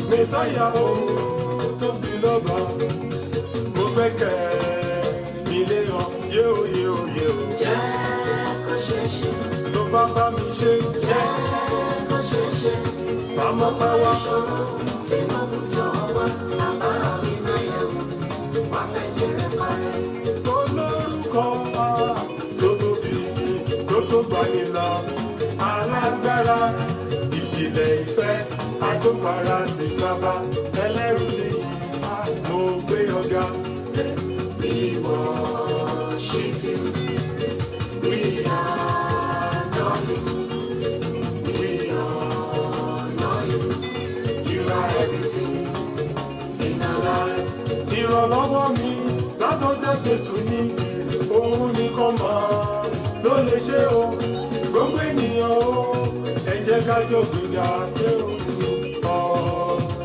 Messiah, to be lover, mo fẹ́ kẹ́ mi lé ọ, yóò. Jẹ́ kó ṣe ṣe. Tó bá bá mi ṣe. Jẹ́ kó ṣe ṣe. Màmá bá wá. Ìṣòro tí mo mú tọ́ wá, àbára mi náà yẹ wò, wá fẹ́ jẹrẹ parẹ́. Olórúkọ tó tóbi, tó tó gbani lọ, alágbára, ìjìnlẹ̀ ìfẹ́. Àtúnfàrà ti bàbá ẹlẹ́rù ní mo gbé ọ̀gá. We worship you, we adore you, we honor you, you are everything in our life. Ìrànlọ́wọ́ mi látọ̀dọ̀ Jésù ní òun nìkan máa ló lè ṣe o, gbogbo ènìyàn o, ẹ jẹ́ ká jọ gbéga dé o.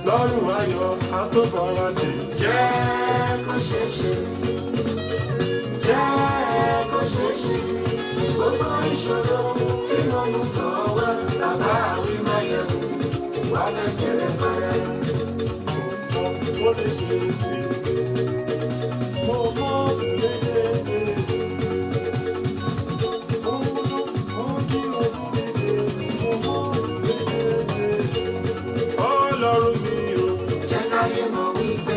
Lọ́rùn ayọ̀ àtúnfọ̀rọ̀ tì. Jẹ́ kó ṣe ṣe. Jẹ́ kó ṣe ṣe. Gbogbo ìṣòro tí mo mú tọ̀ wá, bàbá àwí máa yẹ wò, wá fẹ́ jẹrẹ parẹ́. Mo lè ṣe é. Mo mọ̀ lè ṣe é. Ọlọ́run mi o. Jẹ́ káyé mọ̀ wípé,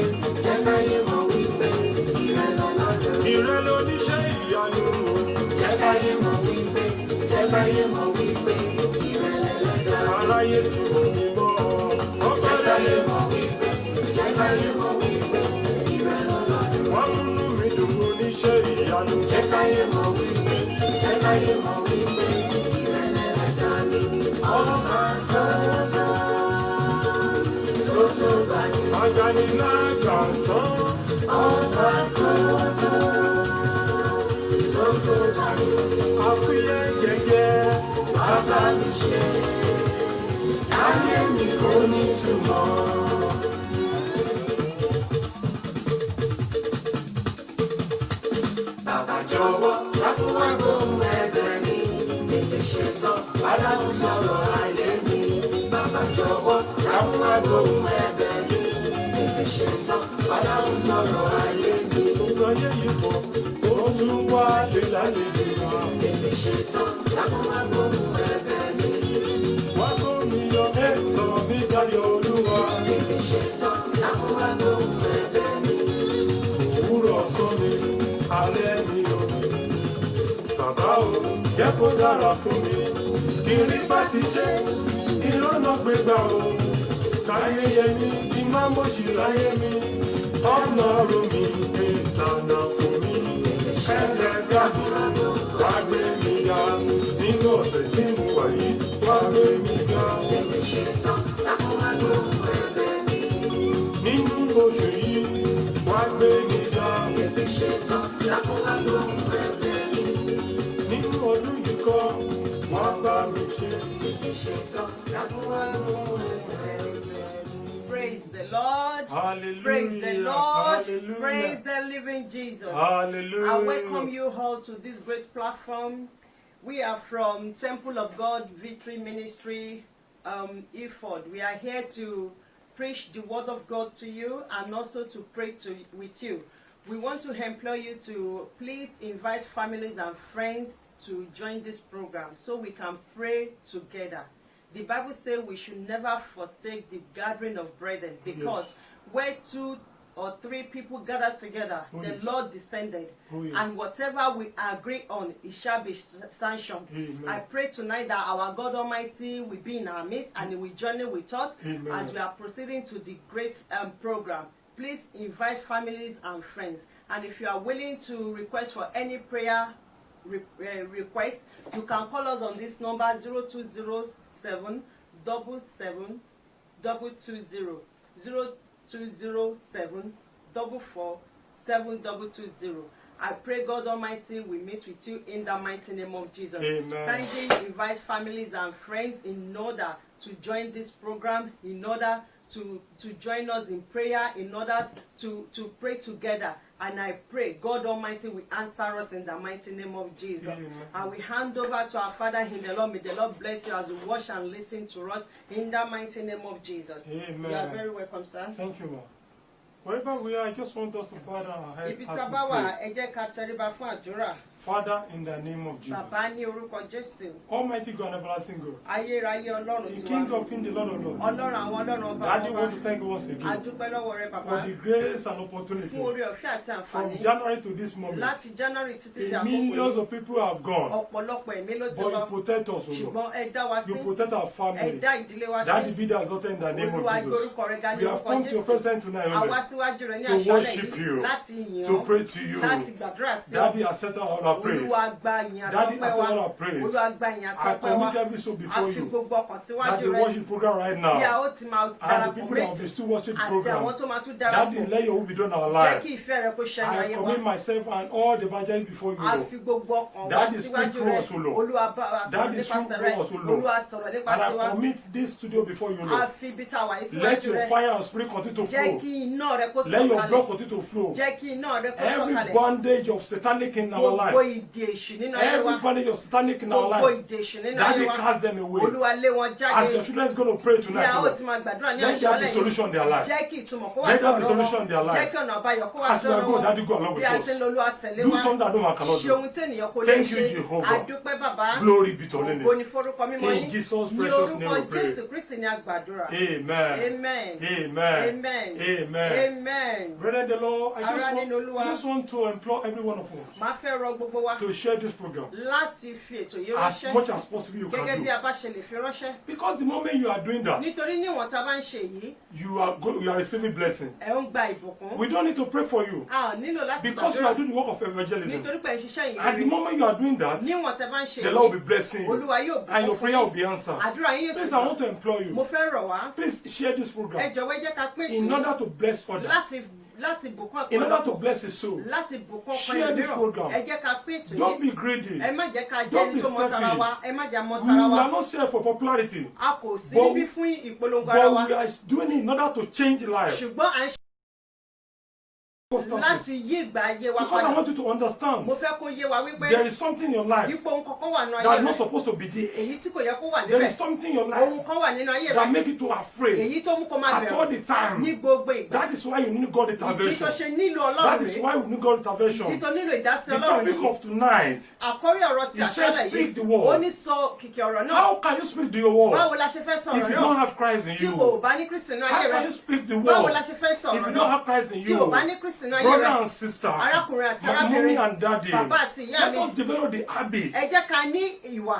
ìrẹ́ lóníṣẹ́ ìyanu o. Jẹ́ káyé mọ̀ wípé, ìrẹ́ lẹ́lẹ́dá. Aráyé tí mo ní mọ́ ọ. Jẹ́ káyé mọ̀ wípé, ìrẹ́ lọ́lọ́dún. Wọ́n múnú mi dùn oníṣẹ́ ìyanu. Jẹ́ káyé mọ̀ wípé, ìrẹ́ lẹ́lẹ́dá ni. Ọba tó gbani. Agbani lágbà tán. Ọba tó gbani. Àfihàn gẹ́gẹ́. Bàbá mi ṣe. Ayé mi kò ní túmọ̀. Bàbá jọ̀wọ́, láfúnwá gbóhùn ẹ̀bẹ̀ mi. Tètè ṣetán, aláwọ̀ sọ̀rọ̀ ayé mi. Bàbá jọ̀wọ́, láfúnwá gbóhùn ẹ̀bẹ̀ mi. Tètè ṣetán, aláwọ̀ sọ̀rọ̀ ayé mi. Gbogbo ayé yìí pọ̀, ó tún wá lè lálejò wá. Tètè ṣetán, láfúnwá gbóhùn ẹ̀bẹ̀ mi. Wá gómi yọ ẹ̀tọ́ mi dáyọ̀ Olúwa. Tètè ṣetán, láfúnwá gbóhùn ẹ̀bẹ̀ mi. Òwúrọ̀ ọ̀sán mi, alẹ́ mi ò. Bàbá o, jẹ́ kó dára fún mi. Kiri bá ti ṣe, ìrọ́nà gbégbá o. Káyé yẹ mí, kí má mọ̀ṣì láyé mi. Ọlọ́run mi, ìlànà fún mi. Ẹlẹ́dàá mi, wá gbé mi ga. Nínú ọ̀sẹ̀ tí mo wà yìí, wá gbé mi ga. Nínú oṣù yìí, wá gbé mi ga. Nínú ọdún yìí kọ́, wá bá mi ṣe. Praise the Lord. Hallelujah. Praise the Lord. Hallelujah. Praise the living Jesus. Hallelujah. I welcome you all to this great platform. We are from Temple of God Victory Ministry, Eford. We are here to preach the word of God to you and also to pray with you. We want to implore you to please invite families and friends to join this program so we can pray together. The Bible says we should never forsake the gathering of brethren, because where 2 or 3 people gather together, the Lord descended. And whatever we agree on, it shall be sanctioned. I pray tonight that our God Almighty will be in our midst and He will journey with us as we are proceeding to the great program. Please invite families and friends. And if you are willing to request for any prayer request, you can call us on this number 0207 77 220 0207 44 7220. I pray God Almighty will meet with you in the mighty name of Jesus. Amen. Kindly invite families and friends in order to join this program, in order to join us in prayer, in order to pray together. And I pray God Almighty will answer us in the mighty name of Jesus. Amen. And we hand over to our Father in the Lord. May the Lord bless you as you watch and listen to us in the mighty name of Jesus. Amen. You are very welcome, sir. Thank you, ma'am. Wherever we are, I just want us to bow down our heads Ibi as tí a we bá wà, pray. ẹ jẹ́ ká tẹríba fún àdúrà. Father, in the name of Jesus, Bàbá ní orúkọ Jésù. Almighty God, everlasting God, Ayérayé Ọlọ́run the tiwa. King of Kings, the Lord of Lords, Ọlọ́run àwọn ọlọ́run ọba Daddy, ọba. want to thank you once A again dúpẹ́ lọ́wọ́ rẹ for bàbá. the grace and opportunity Fún oore ọ̀fẹ́ àti from àǹfààní. January to this moment. Láti January títí di The àkókò millions yìí. of people have gone, Ọ̀pọ̀lọpọ̀ ẹ̀mí ló ti but you lọ. protect us, O Lord. Ṣùgbọ́n ẹ dá wa You sí. protect our Ẹ family. dá ìdílé wa Daddy, sí. be that exalted in the name Olúwa of Jesus. gbórúkọ rẹ ga ní We have orúkọ come to your Jésù. presence tonight, O Àwa Lord, síwájú rẹ ní to àṣálẹ́ worship yìí you, láti yìn to ọ́, pray to you. láti gbàdúrà sí ọ. Daddy, accept all our praise. Olúwa gba ìyìn Daddy, àtọ́pẹ́ accept wa. all our praise. Olúwa gba ìyìn I àtọ́pẹ́ wa. commit every soul A before fi you. gbogbo ọkàn That síwájú the rẹ. worship program right Bí a now, ó ti máa and the darapọ̀ people that will méjì be still watching the àti program, àwọn tó máa tún Daddy, darapọ̀. let your will be done in our Jẹ́ life. kí ìfẹ́ rẹ kó ṣẹ ní I ayé wa. commit myself and all the evangelists before you, A Lord. fi gbogbo ọkàn wa Daddy, speak síwájú through rẹ. us, O Lord. Olúwa bá wa sọ̀rọ̀ Daddy, nípasẹ̀ speak rẹ. through us, O Lord. Olúwa sọ̀rọ̀ And nípasẹ̀ I wa. commit this studio before you, A Lord. fi ibi tá a wà yìí Let síwájú your rẹ. fire and spirit continue to Jẹ́ flow. kí iná rẹ kó Let your blood sọ̀kalẹ̀. continue to flow. Jẹ́ kí iná rẹ kó Every sọ̀kalẹ̀. bondage of satanic in our Gbogbo life, ìdè èṣù nínú ayé wa. every bondage of satanic in our Gbogbo life, ìdè èṣù nínú ayé Daddy, wa. cast them away. Olúwa lé wọn As jáde. your children is going to pray Bí tonight, a ó Lord, ti máa gbàdúrà ní let there be àṣálẹ́ solution in their yìí. life. Jẹ́ kí ìtumọ̀ kó wá Let sí there be ọ̀rọ̀ solution in their wọn. life. Jẹ́ kí ọ̀nà àbáyọ kó wá As sí we are ọ̀rọ̀ going, wọn. Daddy, go along Bí with a us. ti ń lo Olúwa tẹ̀lé Do wa. something that no man cannot Ṣe do. ohun tí ènìyàn kò lè Thank you, ṣe. Jehovah. Àdúpẹ́ bàbá. Glory be to your Ògo name. ni forúkọ mímọ́ In yín. Jesus' Ní precious name orúkọ we pray. Jésù Kristi ni a gbàdúrà. Amen. Amen. Amen. Amen. Amen. Amen. Brethren, the Lord, I Ará nínú Olúwa. just want to implore every one of us Màá fẹ́ rọ gbogbo wa to share this program láti fi ètò yìí as ránṣẹ́. much as possible you Gẹ́gẹ́ can bí do. a bá ṣe lè fi ránṣẹ́. Because the moment you are doing that, Nítorí níwọ̀n tá a bá ń ṣe yìí, you are receiving blessing. ẹ ń gba ìbùkún. We don't need to pray for you A ò nílò láti because you are gbàdúrà. doing the work of evangelism. Nítorí pé ẹ ń ṣiṣẹ́ yìí At the rere. moment you are doing that, Níwọ̀n tẹ́ bá ń ṣe the Lord will yìí, be blessing you Olúwa yóò and your bùkún fún prayer will yín. be answered. Àdúrà yín yóò sì Please, I want to implore Mo you, fẹ́ rọ̀ wá. please share this Ẹ program jọ̀wọ́ ẹ jẹ́ ká pín in tì order to bless others, láti bùkún in order to ọ̀pọ̀lọpọ̀. bless a soul. Láti bùkún ọkàn Share this ẹlòmíràn. program. Ẹ jẹ́ ká pín tì Don't be greedy. Ẹ má jẹ́ ká jẹ́ Don't ẹni be tó mọ tara wa. selfish. Ẹ má jẹ́ mọ We tara wa. are not here for popularity, A kò sí But- níbí fún ìpolongo ara wa. but we are doing it in order to change life. Ṣùgbọ́n à ń ṣe láti yí ìgbà ayé wa Because I padà. want you to understand, Mo fẹ́ kó yé wa wípé there is something in your life ipò ohun kankan wà nínú that ayé is not rẹ. supposed to be there. Èyí tí kò yẹ kó wà There is níbẹ̀. something in your Ohun life kan wà nínú ayé that rẹ. make you too afraid Èyí tó mú kó máa at all bẹ̀rù the ní time. gbogbo ìgbà. That is why you need God Ìdí tó intervention. ṣe nílò That Ọlọ́run is rèé. why we need God Ìdí intervention. tó nílò ìdásí The Ọlọ́run topic yìí. of tonight, Àkọ́rí ọ̀rọ̀ ti He says, àṣálẹ̀ "Speak the yìí. word." Ó ní sọ kìkì ọ̀rọ̀ náà. how can you speak the word Báwo la ṣe fẹ́ sọ if ọ̀rọ̀ you don't náà? have Christ in Tí o you? bá ní Kristi nínú How ayé can rẹ. you speak the Báwo word la ṣe fẹ́ sọ if ọ̀rọ̀ you don't náà? have Christ in Tí you? o bá ní Kristi nínú ayé Brother rẹ. and sister, Arákùnrin àti mommy arábìnrin. and daddy, Bàbá àti ìyá let mi. us develop the habit Ẹ jẹ́ ká ní ìwà.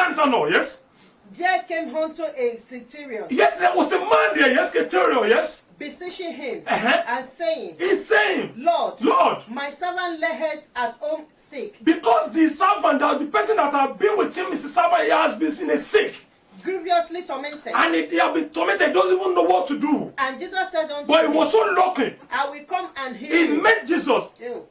Cantano, yes? There came unto a centurion, Yes, there was a man there, yes, Centurion, yes? beseeching him, Uh-huh. and saying, He's saying, Lord, Lord, my servant layeth at home sick, because the servant, the person that have been with him, is the servant, he has been seen a sick. grievously tormented. And he have been tormented, he doesn't even know what to do. And Jesus said unto But he him, was so lucky. I will come and heal He you. met Jesus. Ew.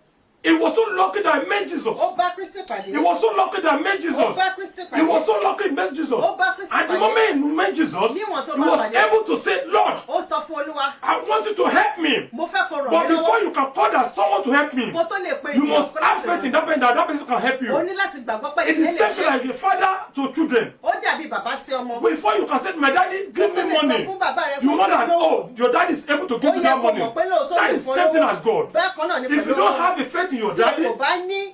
He was so lucky that he met Jesus. Ó bá Kristi pàdé. He was so lucky that he met Jesus. Ó bá Kristi He pàdé. was so lucky he met Jesus. Ó bá Kristi And the pàdé. moment he met Jesus, he Níwọ̀n tó bá was pàdé. able to say, Lord, Ó sọ fún Olúwa, I want you to help me. mo fẹ́ kó ràn But mí before lọ́wọ́. you can call that someone to help me, Kó tó lè pe you ènìyàn must kó have láti faith in ràn. that person can help Ó you. ní láti gbàgbọ́ pé It ìdílé is lè something ṣe. like a father to children. Ó dàbí bàbá sí ọmọ. Before you can say, my daddy, give Ó me lè sọ money. fún bàbá rẹ̀ You kó know fún that, lówó. oh, your daddy is able to Ó give you yẹ that kó money. mọ̀ pé lóòótọ́ That lè is fún same thing lówó. as God. Bẹ́ẹ̀ kan náà ni If you pẹ̀lú don't Ọlọ́run. have a faith in your Tí daddy, kò bá ní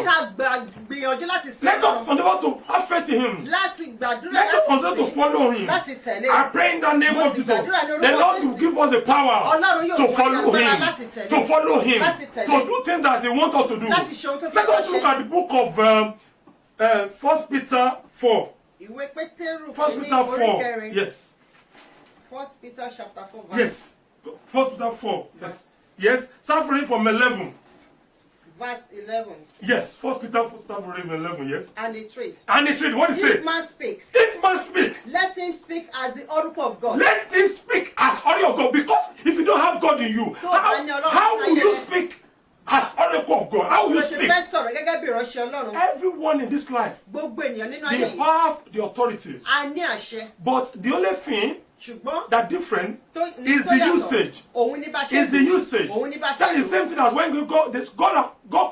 jẹ́ ká gbìyànjú láti sìn Let us Ọlọ́run. endeavor to have faith in him. Láti gbàdúrà Let us láti endeavor to sìn. follow him. Láti tẹ̀lé. I pray in the name Mo of sì Jesus. gbàdúrà ní orúkọ The Lord Jésù. will give us the power Ọlọ́run yóò to fún wa ní follow agbára him. láti tẹ̀lé. To follow him. Láti tẹ̀lé. To do things that he wants us to do. Láti ṣe ohun tó fẹ́ Let ká us look ṣe. at the book of 1 Peter 4. Ìwé Pétérù 1 kìíní Peter orí 4. kẹrin. Yes. 1 Peter chapter 4 verse. Yes. 1 Peter 4. Yes. Yes. Start reading from 11. Verse 11. Yes. 1 Peter 4, start reading from 11. Yes. And it reads. And it read, what it say? If man speak, If man speak, let him speak as the oracle of God. let him speak as oracle of God. Because if you don't have God in you, how will you speak as oracle of God? How will you speak? Everyone in this life, they have the authority. But the only thing that different is the usage. Is the usage. That is the same thing as when God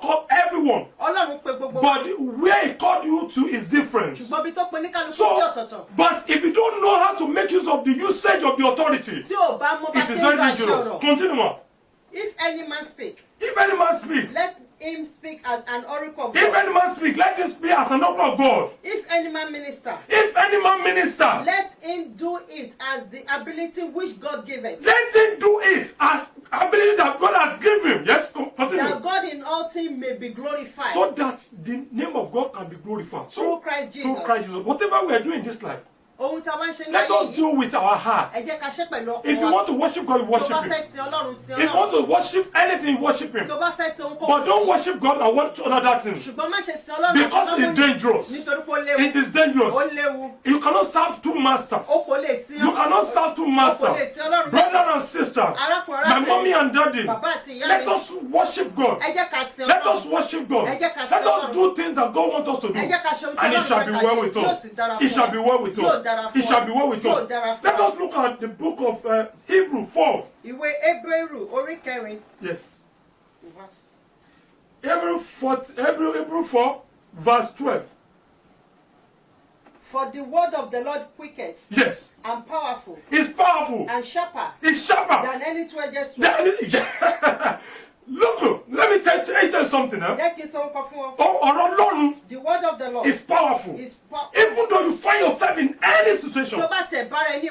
called everyone. But where He called you to is different. So, but if you don't know how to make use of the usage of the authority, it is very dangerous. Continue on. If any man speak, Let him speak as an oracle of If God. any man speak, let him speak as an oracle of God. If any man minister, let him do it as the ability which God giveth. Let him do it as ability that God has given him. Yes, continue. That God in all things may be glorified. So that the name of God can be glorified. So, through Christ Jesus. Whatever we are doing in this life, let us do with our heart. If you want to worship God, you worship Him. If you want to worship anything, you worship Him. But don't worship God and watch other things. Because it's dangerous. It is dangerous. You cannot serve two masters. You cannot serve two masters. Brother and sister, my mommy and daddy, let us worship God. Let us worship God. Let us do things that God wants us to do. And it shall be well with us. It shall be well with us. It shall be well with us. Let us look at the book of Hebrew 4. Yes. Hebrew 4, verse 12. For the word of the Lord quicketh. Yes. And powerful. It's powerful. And sharper. It's sharper. Than any two-edged sword. Look, let me tell you something. The word of the Lord is powerful. Even though you find yourself in any situation,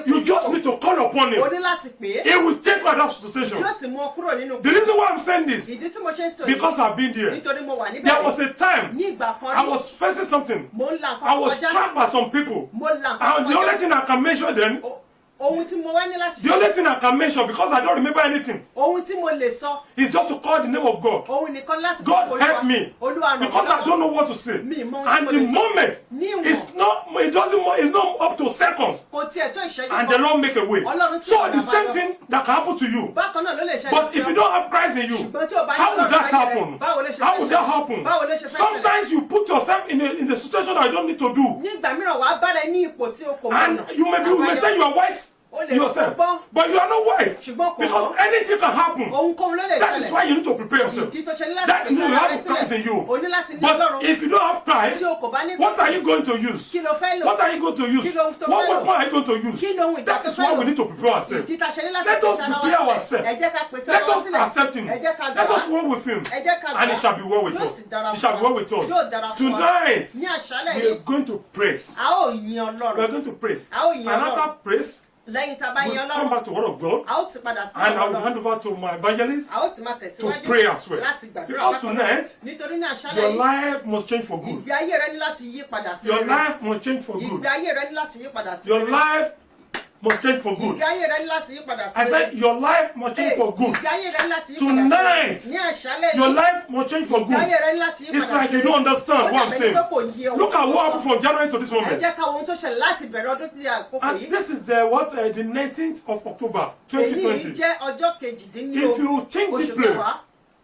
you just need to call upon Him. He will take you out of that situation. The reason why I'm saying this, because I've been there. There was a time I was facing something. I was trapped by some people. And the only thing I can mention then, the only thing I can mention, because I don't remember anything, is just to call the name of God. God help me, because I don't know what to say. And the moment, it's not up to seconds, and the Lord make a way. So the same thing that can happen to you. But if you don't have Christ in you, how would that happen? How would that happen? Sometimes you put yourself in a situation that you don't need to do. And you may say you are wise yourself, but you are not wise, because anything can happen. That is why you need to prepare yourself. That is why you have Christ in you. But if you don't have Christ, what are you going to use? What are you going to use? What weapon are you going to use? That is why we need to prepare ourselves. Let us prepare ourselves. Let us accept Him. Let us walk with Him, and it shall be well with us. It shall be well with us. Tonight we are going to praise. We are going to praise. And after praise, we'll come back to the Word of God, and I will hand over to my evangelist to pray as well. Because tonight, your life must change for good. Your life must change for good. Your life must change for good. I said your life must change for good. Tonight, your life must change for good. It's like you don't understand what I'm saying. Look at what happened from January to this moment. And this is the 19th of October 2020.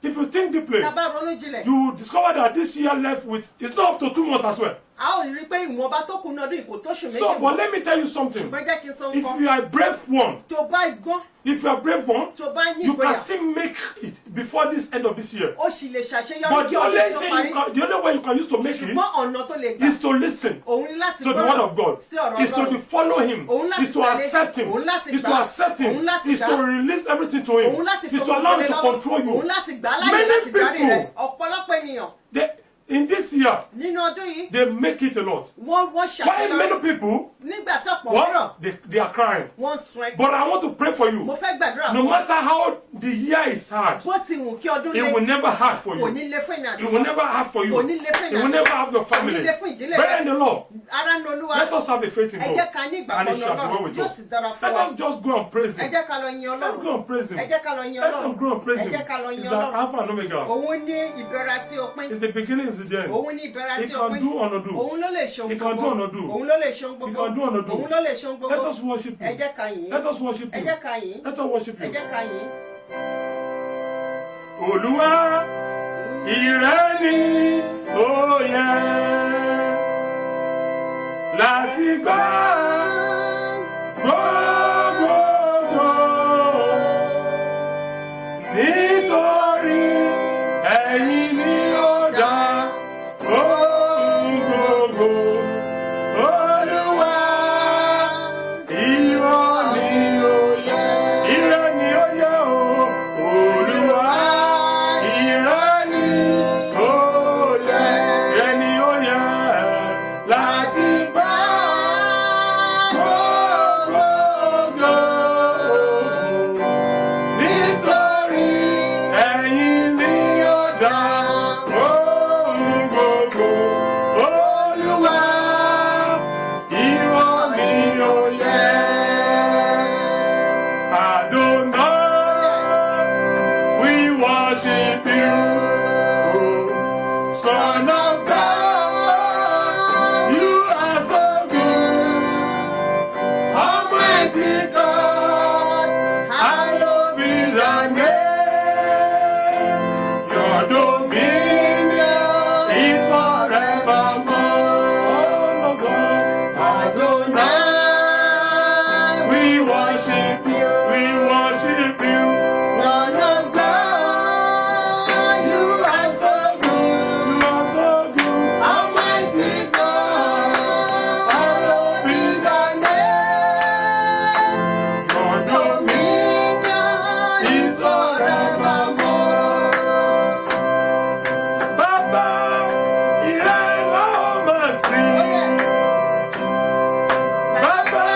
If you think deeply, you will discover that this year left with, it's not up to 2 months as well. So, but let me tell you something. If you are a brave one, you can still make it before this end of this year. But the only way you can use to make it is to listen to the Word of God, is to follow Him, is to accept Him, is to release everything to Him, is to allow Him to control you. Many people, in this year, nínú ọdún yìí they make it a lot. wọ́n Why ṣàṣeyọrí many people, nígbà tí ọ̀pọ̀ mìíràn what? They are crying. wọ́n sun ẹkún. But I want to pray for mo you. fẹ́ gbàdúrà No fún ọ. matter how the year is hard, bó ti wù kí ọdún it will lé never hard for kò you. ní lé fún èmi àti It will ìwọ. never hard for you. Kò ní lé fún It èmi will àti never ìwọ. have your Kò ní family. lé fún ìdílé Bear rẹ. in the Lord. ara ń olúwa. Let us have a faith in ẹ God. jẹ́ ká ní And ìgbàgbọ́ it shall be well Ọlọ́run with yóò us. sì dára fún Let wa. us just go and praise ẹ Him. jẹ́ ká lọ yin Let's go Ọlọ́run. and praise Him. ẹ jẹ́ ká lọ yin Let us Ọlọ́run. go and praise ẹ Him. jẹ́ ká lọ yin It's our Ọlọ́run. Alpha and Omega. òun ní ìbẹ̀rẹ̀ àti òpin. It's the beginning, it's the end. òun ní ìbẹ̀rẹ̀ He àti can òpin. do or not do. òun ló lè ṣe ohun He can do gbogbo. or not do. òun ló lè ṣe ohun He gbogbo. can do or not do. òun ló lè ṣe ohun Let gbogbo. us worship ẹ Him. jẹ́ ká yìn. Let us worship ẹ Him. jẹ́ ká yìn. Let us worship ẹ Him. jẹ́ ká yìn. Olúwa, ìrẹ́ ni ó yẹ láti gbà gbogbo nítorí ẹ̀yin ni ó dá ohun gbogbo. Olúwa, ìwọ ni ó yẹ. Ìrẹ́ ni ó yẹ o. Olúwa, ìrẹ́ ni ó yẹ. Ìrẹ́ ni ó yẹ láti gbà gbogbo. Nítorí ẹ̀yin ni ó dá ohun gbogbo. Olúwa, ìwọ ni ó yẹ. Adonai, we worship you, Son of God. You are so good, Almighty God. Hallowed be thy name. Your dominion is forevermore. Oh God, Adonai, we worship you, we worship you. Son of God, you are so good. You are so good. Almighty God, hallowed be thy name. Your Dominion is forevermore. Baba, ìrẹ́ la ó máa sìn. Baba,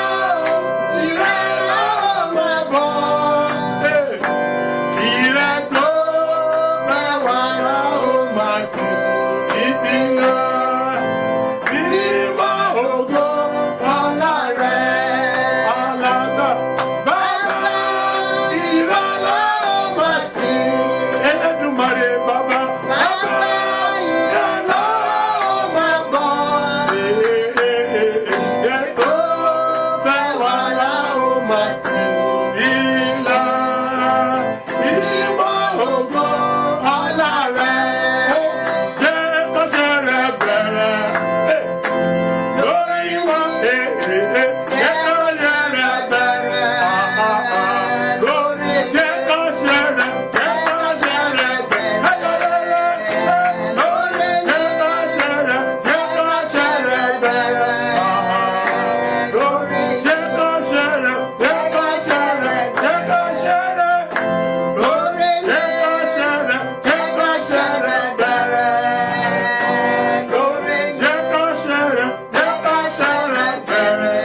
ìrẹ́ la ó máa bọ̀. Ìrẹ́ tó fẹ́ wá la ó máa sìn títí náà. Mímọ́ ògo ọlá rẹ̀ alágbà. Baba, ìrẹ́ la ó máa sìn. Elédùmarè bàbá. Baba, ìrẹ́ la ó máa bọ̀. Ètò fẹ́ wá la ó máa sìn. Ìlà ìmọ̀ ògo ọlá rẹ̀. Jẹ́ kọ́ṣẹ́ rẹ̀ bẹ̀rẹ̀. Lórí wa, jẹ́ kọ́ṣẹ́ rẹ̀ bẹ̀rẹ̀. Lórí jẹ́ kọ́ṣẹ́ rẹ̀, jẹ́ kọ́ṣẹ́ rẹ̀ bẹ̀rẹ̀. Lórí jẹ́ kọ́ṣẹ́ rẹ̀, jẹ́ kọ́ṣẹ́ rẹ̀ bẹ̀rẹ̀. Lórí jẹ́ kọ́ṣẹ́ rẹ̀, jẹ́ kọ́ṣẹ́ rẹ̀, jẹ́ kọ́ṣẹ́ rẹ̀. Lórí jẹ́ kọ́ṣẹ́ rẹ̀, jẹ́ kọ́ṣẹ́ rẹ̀ bẹ̀rẹ̀. Lórí jẹ́ kọ́ṣẹ́ rẹ̀, jẹ́ kọ́ṣẹ́ rẹ̀ bẹ̀rẹ̀.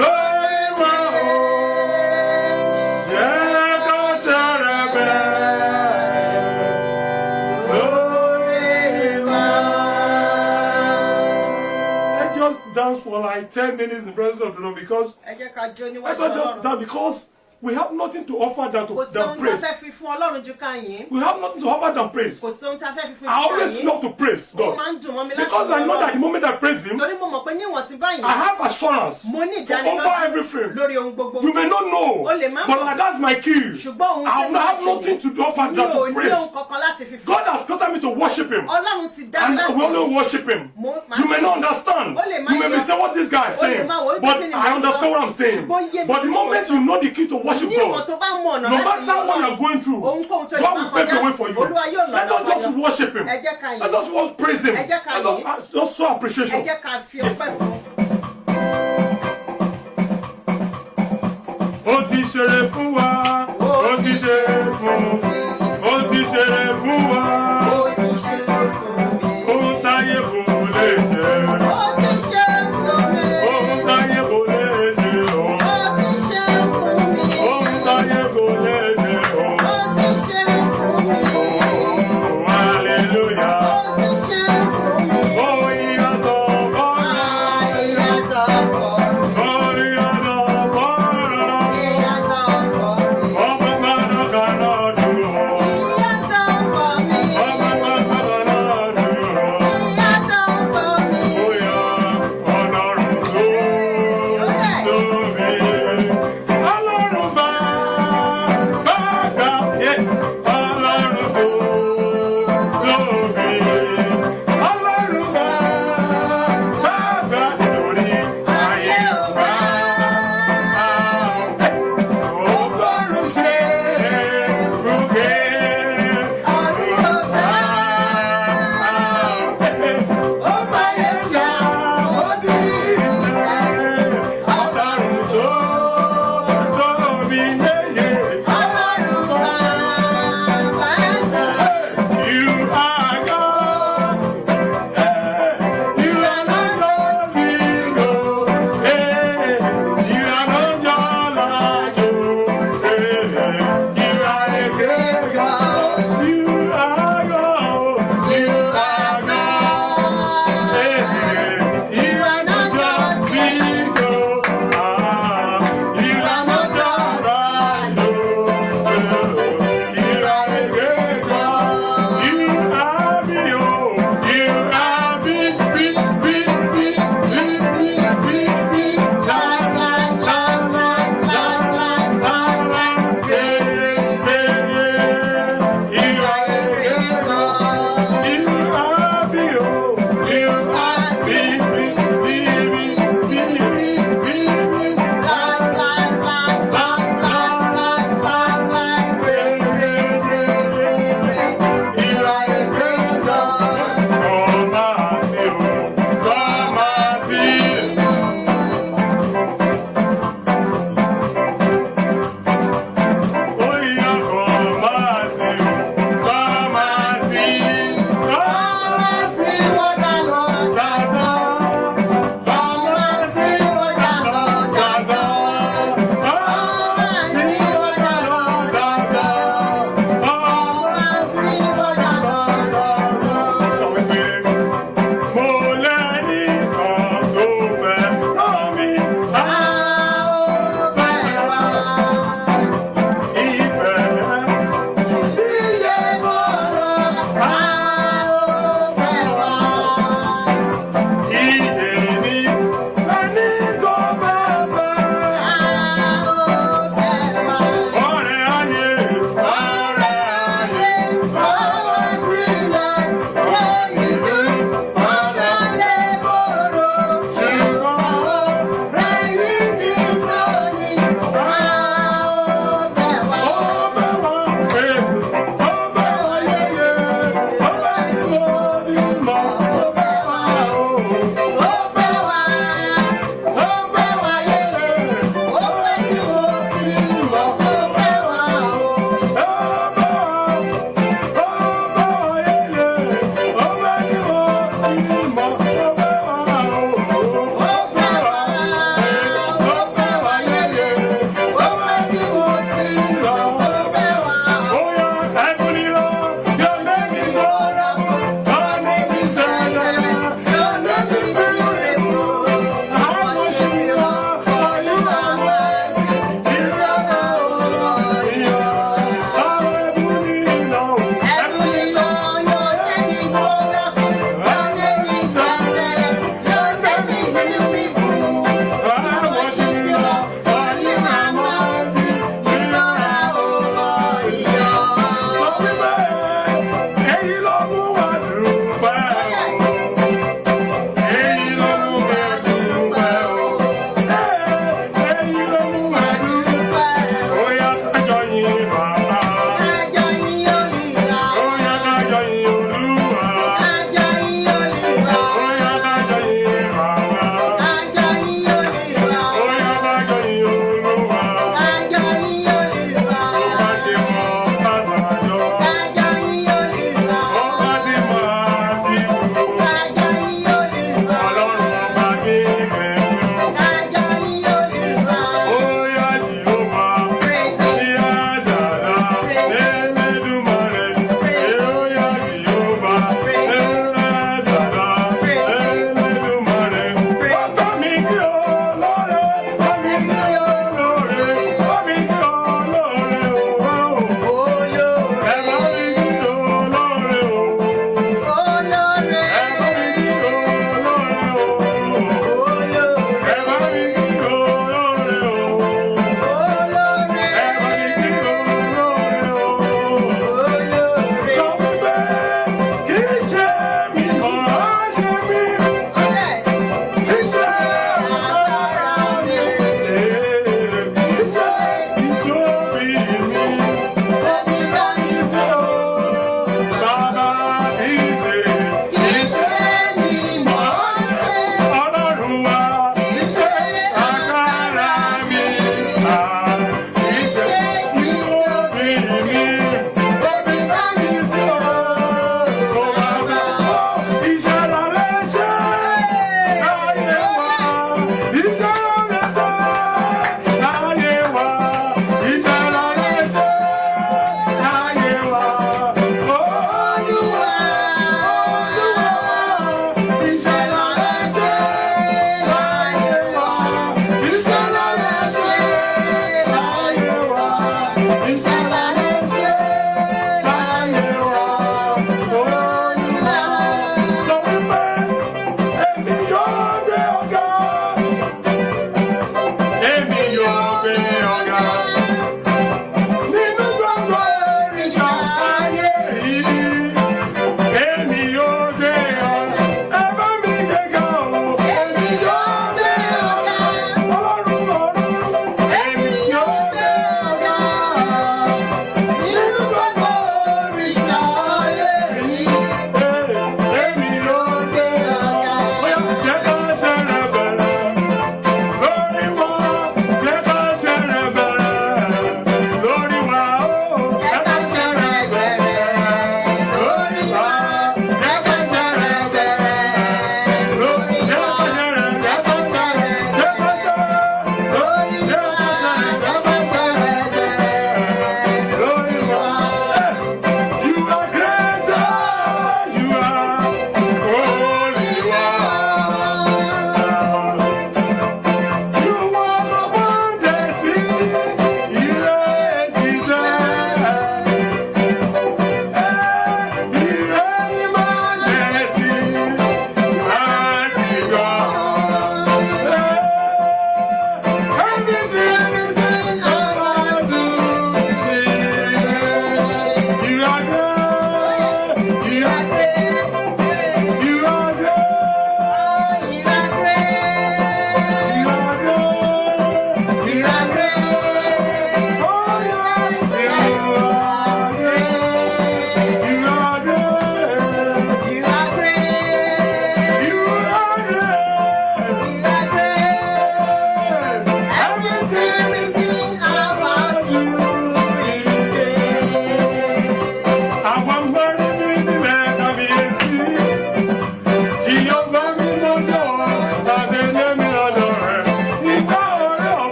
Lórí wa o, jẹ́ kọ́ṣẹ́ rẹ̀ bẹ̀rẹ̀. Lórí wa. Let's just dance for like 10 minutes in the presence of the Lord because Ẹ jẹ́ ká jó níwájú let us just Ọlọ́run. dance because we have nothing to offer than, Kò sí than ohun tí a praise. fẹ́ fi fún Ọlọ́run ju ká yìn. We have nothing to offer than praise. Kò sí ohun tí a fẹ́ fi fún I always ká yìn. love to praise Ó God máa ń dùn mọ́ mi láti because I yìn know that the Ọlọ́run. moment I praise Him, Torí mo mọ̀ pé níwọ̀n tí báyìí I have assurance mo ní to over ìdánilójú everything. lórí ohun gbogbo. You may not know, O lè má but mọ̀. that's my key. Ṣùgbọ́n ohun I tí mo have ṣe nothing to offer mi than ò to ní ohun praise. kankan láti fi fún. God has created me to worship Him, Ọlọ́run ti dá mi and láti we only yìn. worship Him. Mo máa You may sìn. not understand. O lè má You may be yọ. saying what this guy is O lè saying, má wo but kí ni I mo understand sọ. what I'm saying. Ṣùgbọ́n yé mi But the tí mo moment sọ. you know the key to worship Ní ìwọ̀n God, tó bá mọ̀ ọ̀nà no láti matter yìn what Ọlọ́run. you're going through, Ohunkóhun tó lè God máa will pave kọjá, a way for you. Olúwa yóò lọ́nà Let us just àbáyọ. worship Him. Ẹ jẹ́ ká yìn. Let us just praise Him. Ẹ jẹ́ ká Let us just show Ẹ appreciation. jẹ́ ká fi ọpẹ́ fún. Ó ti ṣeré fún wa, ó ti ṣeré fún, ó ti ṣeré fún wa. Ó ti ṣe fún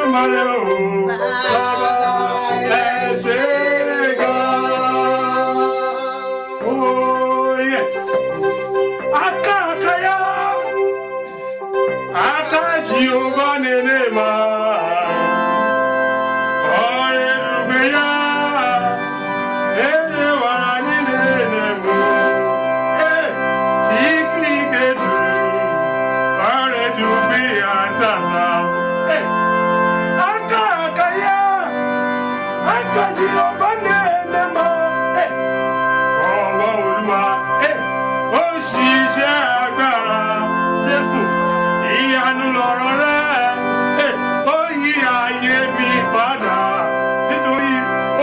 Olódùmarè o, bàbá ẹ ṣé gan. Oh yes. Akakaya, aka Jehovah nenema. Hallelujah. Eye warani nenemo. Ikikedu. Are du bi atama. Akakaya, aka Jehovah nenema. Ọwọ́ Olúwa. Ó ṣiṣẹ́ agbára Jésù, ìyanu lọ̀rọ̀ rẹ̀, ó yí ayé mi padà nítorí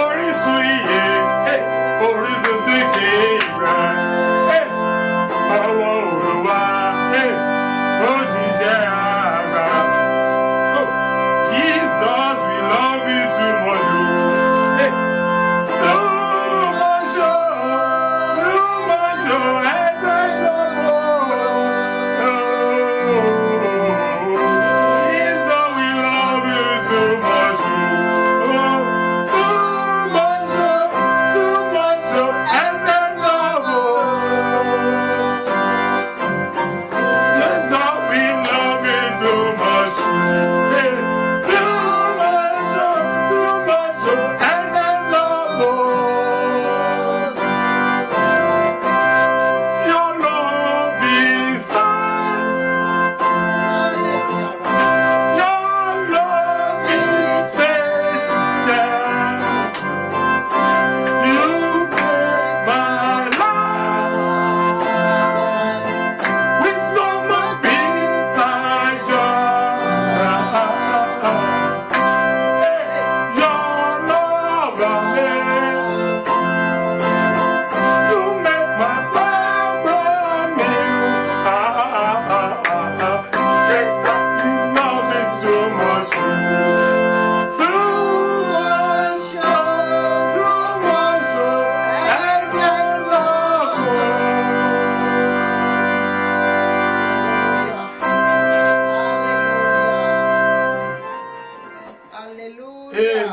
orísun ìyè, orísun tí kì í rẹ̀. Ọwọ́ Olúwa, ó ṣiṣẹ́ agbára. Oh, Jesus, we love you too much. So much,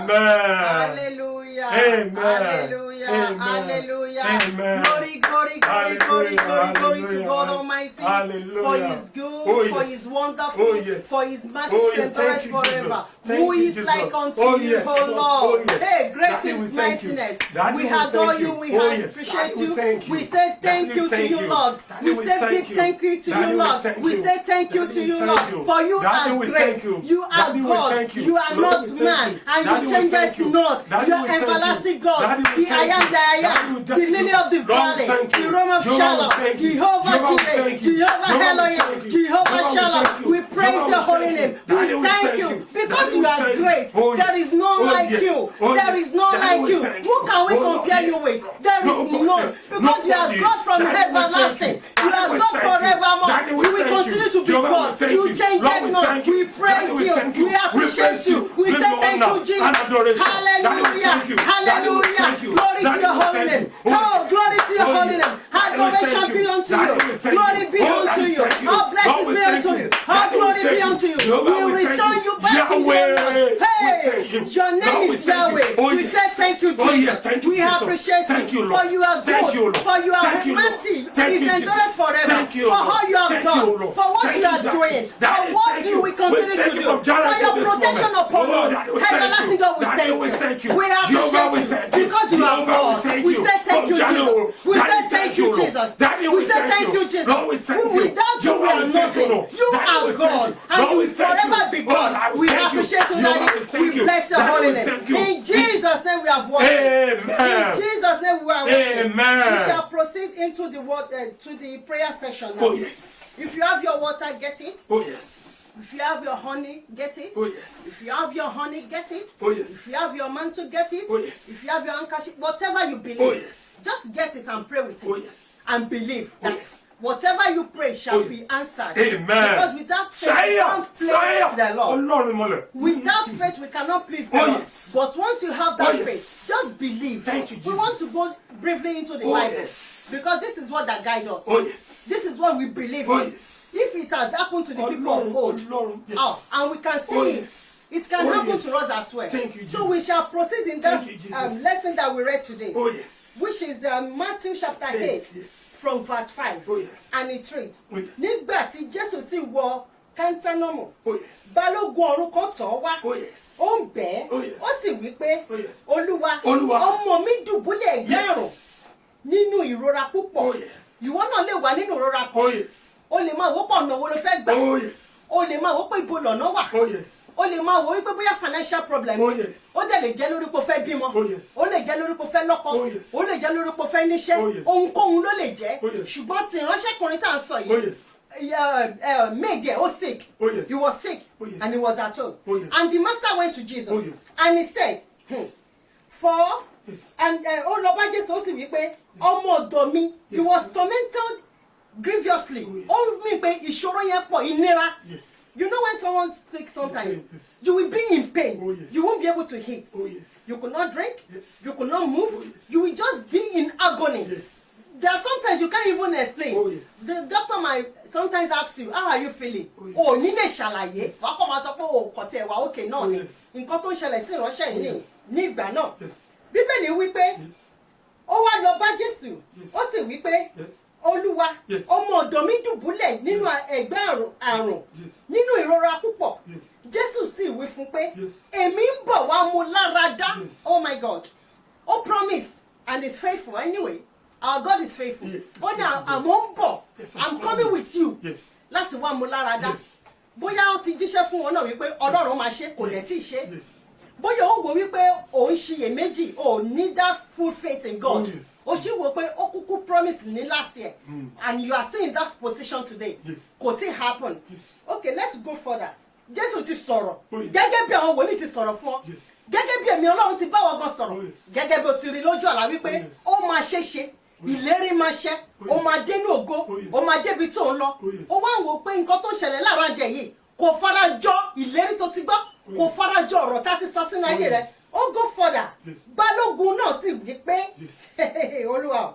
Hallelujah. Amen. Hallelujah. Amen. Hallelujah. Amen. Glory, glory, glory, glory, Hallelujah. glory, glory to Hallelujah. God Almighty. Hallelujah. For His good, Oh, for yes. His wonderful, Oh, yes. for His mercy Oh, yes. endureth Thank you, forever. Jesus. Thank Who you, is Jesus. like unto Oh, you, yes. O Oh, Lord? yes. Hey, great Daddy, we is thank you. mightiness. Daddy, We we adore thank you, you. we Oh, yes. appreciate Daddy, we you. thank you. We say thank Daddy, you to thank you, you. Lord. Daddy, We we say thank big you. thank you to Daddy, you, we Lord. thank We you. say thank you Daddy, to we you, thank Lord. you. For you Daddy, are we great. thank you. You are Daddy, we God. thank you. You are Lord, not we thank man. you. And Daddy, you we change thank us you. not. Daddy, You are we thank you. everlasting God. Daddy, we The I thank am you. that I Daddy, am. we The thank lily you. of the Lord, we valley. thank The you. Rome of Jehovah, we Shalom. thank you. Jehovah Jehovah, we Jireh. thank you. Jehovah Jehovah, we Elohim. thank you. Jehovah Jehovah, we Shalom. thank you. We praise Jehovah, your we holy thank name. you. We Daddy, we thank thank you you. because Daddy, you we are thank you. great. Oh, There yes. is none Oh, like yes. you. Oh, There yes. is none Daddy, like we you. thank Who can we Oh, Lord, compare you yes. with? There is Nobody. none. Because you are Nobody. God from Daddy, we thank everlasting. you. You Daddy, are we God thank you. forevermore. Daddy, we You will thank continue you. to be Jehovah, we God. thank You you. change Lord, it we not. thank you. We Daddy, praise we you. thank you. We appreciate praise you. We Give say you thank honor you, Jesus. and adoration. Daddy, we Hallelujah. thank you. Daddy, we Hallelujah. thank you. Glory to Daddy, your we holy thank name. you. Oh, glory to your Oh, holy yes. name. Daddy, we Adoration thank be you. unto Daddy, you. we thank Glory you. be Oh, unto Daddy, you. thank you. All blessings Lord, we be thank unto you. you. All Daddy, we glory thank be you. unto you. Jehovah, We we thank return you. you back to Yahweh, your Lord. we Hey, thank you. your Lord, name we is thank you. Yahweh. Oh, We yes. say thank you, Jesus. Oh, yes. Thank you, We Jesus. appreciate Thank you, you. Lord. For you are Thank good. you, Lord. For you are Thank you, Lord. mercy. Thank Is you, endureth Jesus. forever. Thank you, For Lord. how you have Thank done. you, Lord. For what Thank you you, are Daddy. doing. Daddy, For what thank do you. we continue We to thank you do. from January For to your this protection moment. upon Oh, us. Daddy, we thank Everlasting you. God, we Daddy, we thank thank you. you. We Jehovah, we appreciate thank you. you. Because you are Jehovah, we God. thank We you. say thank From you, January. Jesus. We Daddy, say thank you, Lord. Jesus. Daddy, We say thank you, Jesus. Lord, we thank you. Without you, we Jehovah, are we thank you, nothing. Lord. You Daddy, are we God. thank you. And Lord, you we will thank forever you. be Oh, God. Lord, We thank you. appreciate you, Jehovah, Daddy. we thank We you. bless your Daddy, holy we name. thank you. In Jesus' name we have worshiped. Amen. In Jesus' name we are worshiping. Amen. We shall proceed into the word, to the prayer session now. Oh, yes. If you have your water, get it. Oh, yes. If you have your honey, get it. Oh, If yes. you have your honey, get it. Oh, yes. If you have your mantle, get it. Oh, yes. If you have your handkerchief, whatever you believe, Oh, yes. just get it and pray with it. Oh, yes. And believe Oh, that yes. whatever you pray shall Oh, be answered. Amen. Because without faith, we can't please the Lord. Ọlọ́run mọ́lẹ̀. Without faith, we cannot please the Oh, Lord. yes. But once you have that Oh, yes. faith, just believe. Thank you, We want to Jesus. go briefly into the Oh, Bible. yes. Because this is what that guides us. Oh, yes. This is what we believe Oh, in. yes. If it has happened to the people of old, Ọlọ́run, yes. and we can see Oh, it yes. It can happen to us as well. Thank you, so we Jesus. shall proceed in that Thank you, Jesus. lesson that we read today, Oh, yes. which is Matthew chapter 8 Yes, yes. from verse 5. Oh, yes. And it reads, Oh, yes. nígbà tí Jésù sì wọ Káńtánọ́mù, Oh, yes. balógun ọ̀run kan tọ̀ ọ́ wá, Oh, yes. ó ń bẹ̀ ẹ́, Oh, yes. ó sì wí pé, Oh, yes. Olúwa, Olúwa. ọmọ mi dùbúlẹ̀ ìyá àrùn Yes. nínú ìrora púpọ̀. Oh, yes. Ìwọ náà lè wà nínú ìrora Oh, kan. yes. O lè máa wò pọ̀ ọ̀nà wo ló fẹ́ gbà. Oh, yes. O lè máa wò pé ibo lọ̀nà wà. Oh, yes. O lè máa wò wípé bóyá financial problem. Oh, yes. Ó dẹ̀ lè jẹ́ lórí pé o fẹ́ bímọ. Oh, yes. Ó lè jẹ́ lórí pé o fẹ́ lọ́kọ. Oh, yes. Ó lè jẹ́ lórí pé o fẹ́ níṣẹ́. Oh, yes. Ohunkóhun ló lè jẹ́. Oh, yes. Ṣùgbọ́n tí ìránṣẹ́kùnrin tá à ń sọ Oh, yìí. yes. Maid there, sick. Oh, yes. He was sick. Oh, yes. And he was at home. Oh, yes. And the master went to Jesus. Oh, yes. And he said, for Yes. and ó lọ bá Jésù ó sì wí pé ọmọ ọ̀dọ̀ mi he Yes. was tormented grievously. Oh, yes. Ó mì pé ìṣòro yẹn pọ̀ ìnira. Yes. You know when someone's sick sometimes, Yes, yes. you will be in pain. Oh, yes. You won't be able to eat. Oh, yes. You could not drink. Yes. You could not move. Oh, yes. You will just be in agony. Yes. There are sometimes you can't even explain. Oh, yes. The doctor might sometimes ask you, how are you feeling? Oh, yes. O ní lè ṣàlàyé. Wàá kọ́ máa sọ pé o kò tiẹ̀ wá òkè náà Oh, ni. yes. Nǹkan tó ń ṣẹlẹ̀ sí ìránṣẹ́ yìí ni yes. ní ìgbà náà. Yes. Bíbélì wí pé Yes. ó wá lọ bá Jésù. Yes. Ó sì wí pé Yes. Olúwa, Yes. ọmọ ọ̀dọ̀ mi dùbúlẹ̀ nínú ẹ̀gbẹ́ àrùn, Yes. nínú ìrora púpọ̀. Yes. Jésù sì wí fún pé Yes. èmi ń bọ̀ wá mú lára dá. Yes. Oh my God. Ó promise and is faithful anyway. Our God is faithful. Yes. Ó ní Yes. àmọ́ ń bọ̀. Yes, I'm coming with you Yes. láti wá mú lára dá. Yes. Bóyá ó ti jíṣẹ́ fún wọn náà wípé Ọlọ́run máa ṣe kò lè tí ì ṣe. Yes. Bóyá ó wò wípé òun ṣiyèméjì ò ní that full faith in God. Oh, yes. Ó sì wò pé ó kúkú promise ní last year and you are still in that position today. Yes. Kò tí happen. Yes. Okay, let's go further. Jésù ti sọ̀rọ̀. Oh, yes. Gẹ́gẹ́ bí àwọn wòlíì ti sọ̀rọ̀ fún ọ. Yes. Gẹ́gẹ́ bí ẹ̀mí Ọlọ́run ti bá wa gan sọ̀rọ̀. Oh, yes. Gẹ́gẹ́ bí o ti rí lójú àlá wípé Oh, yes. ó máa ṣe ṣe. Ìlérí máa ṣẹ. Oh, Ó yes. máa dénú ògo. Oh, yes. Ó máa débi tó ń lọ. Oh, yes. Ó wá ń wò pé nǹkan tó ń ṣẹlẹ̀ láàárọ̀ àjẹ́ yìí kò fara jọ ìlérí tó ti gbọ́. Kò fara jọ ọ̀rọ̀ tá a ti sọ sínú ayé rẹ̀. Ó go further. Yes. Balógun náà sì wí pé Yes. Olúwa o,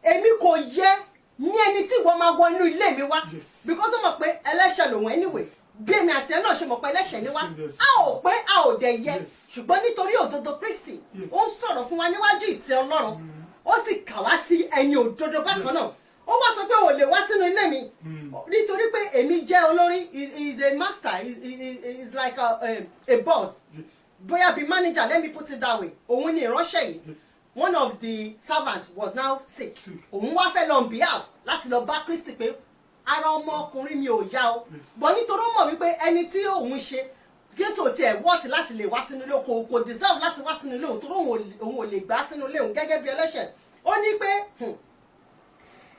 èmi kò yẹ ní ẹni tí ìwọ máa wọ inú ilé mi wá. Yes. Because ó mọ̀ pé ẹlẹ́ṣẹ̀ lòun anyway. Bí èmi àti ẹ náà ṣe mọ̀ pé ẹlẹ́ṣẹ̀ ni wá. Yes. A ò pé a ò dẹ̀ yẹ. Yes. Ṣùgbọ́n nítorí òdodo Kristi, Yes. ó ń sọ̀rọ̀ fún wa níwájú ìtẹ́ Ọlọ́run. Ó sì kà wá sí ẹni òdodo bákan náà. Ó wá sọ pé ò lè wá sínú ilé mi. Nítorí pé èmi jẹ́ olórí, he is a master, he is like a boss. Yes. Bóyá bí manager, let me put it that way. Òun ni ìránṣẹ́ yìí. Yes. One of the servants was now sick. Sick. Òun wá fẹ́ lọ on behalf láti lọ bá Kristi pé ara ọmọkùnrin mi ò yá o. Yes. Bọ̀ nítorí ó mọ̀ wípé ẹni tí òun ṣe Jésù tiẹ̀ wọ́ọ̀tì láti lè wá sínú ilé kò deserve láti wá sínú ilé òun torí òun ò lè gbà sínú ilé òun gẹ́gẹ́ bí ẹlẹ́ṣẹ̀. Ó ní pé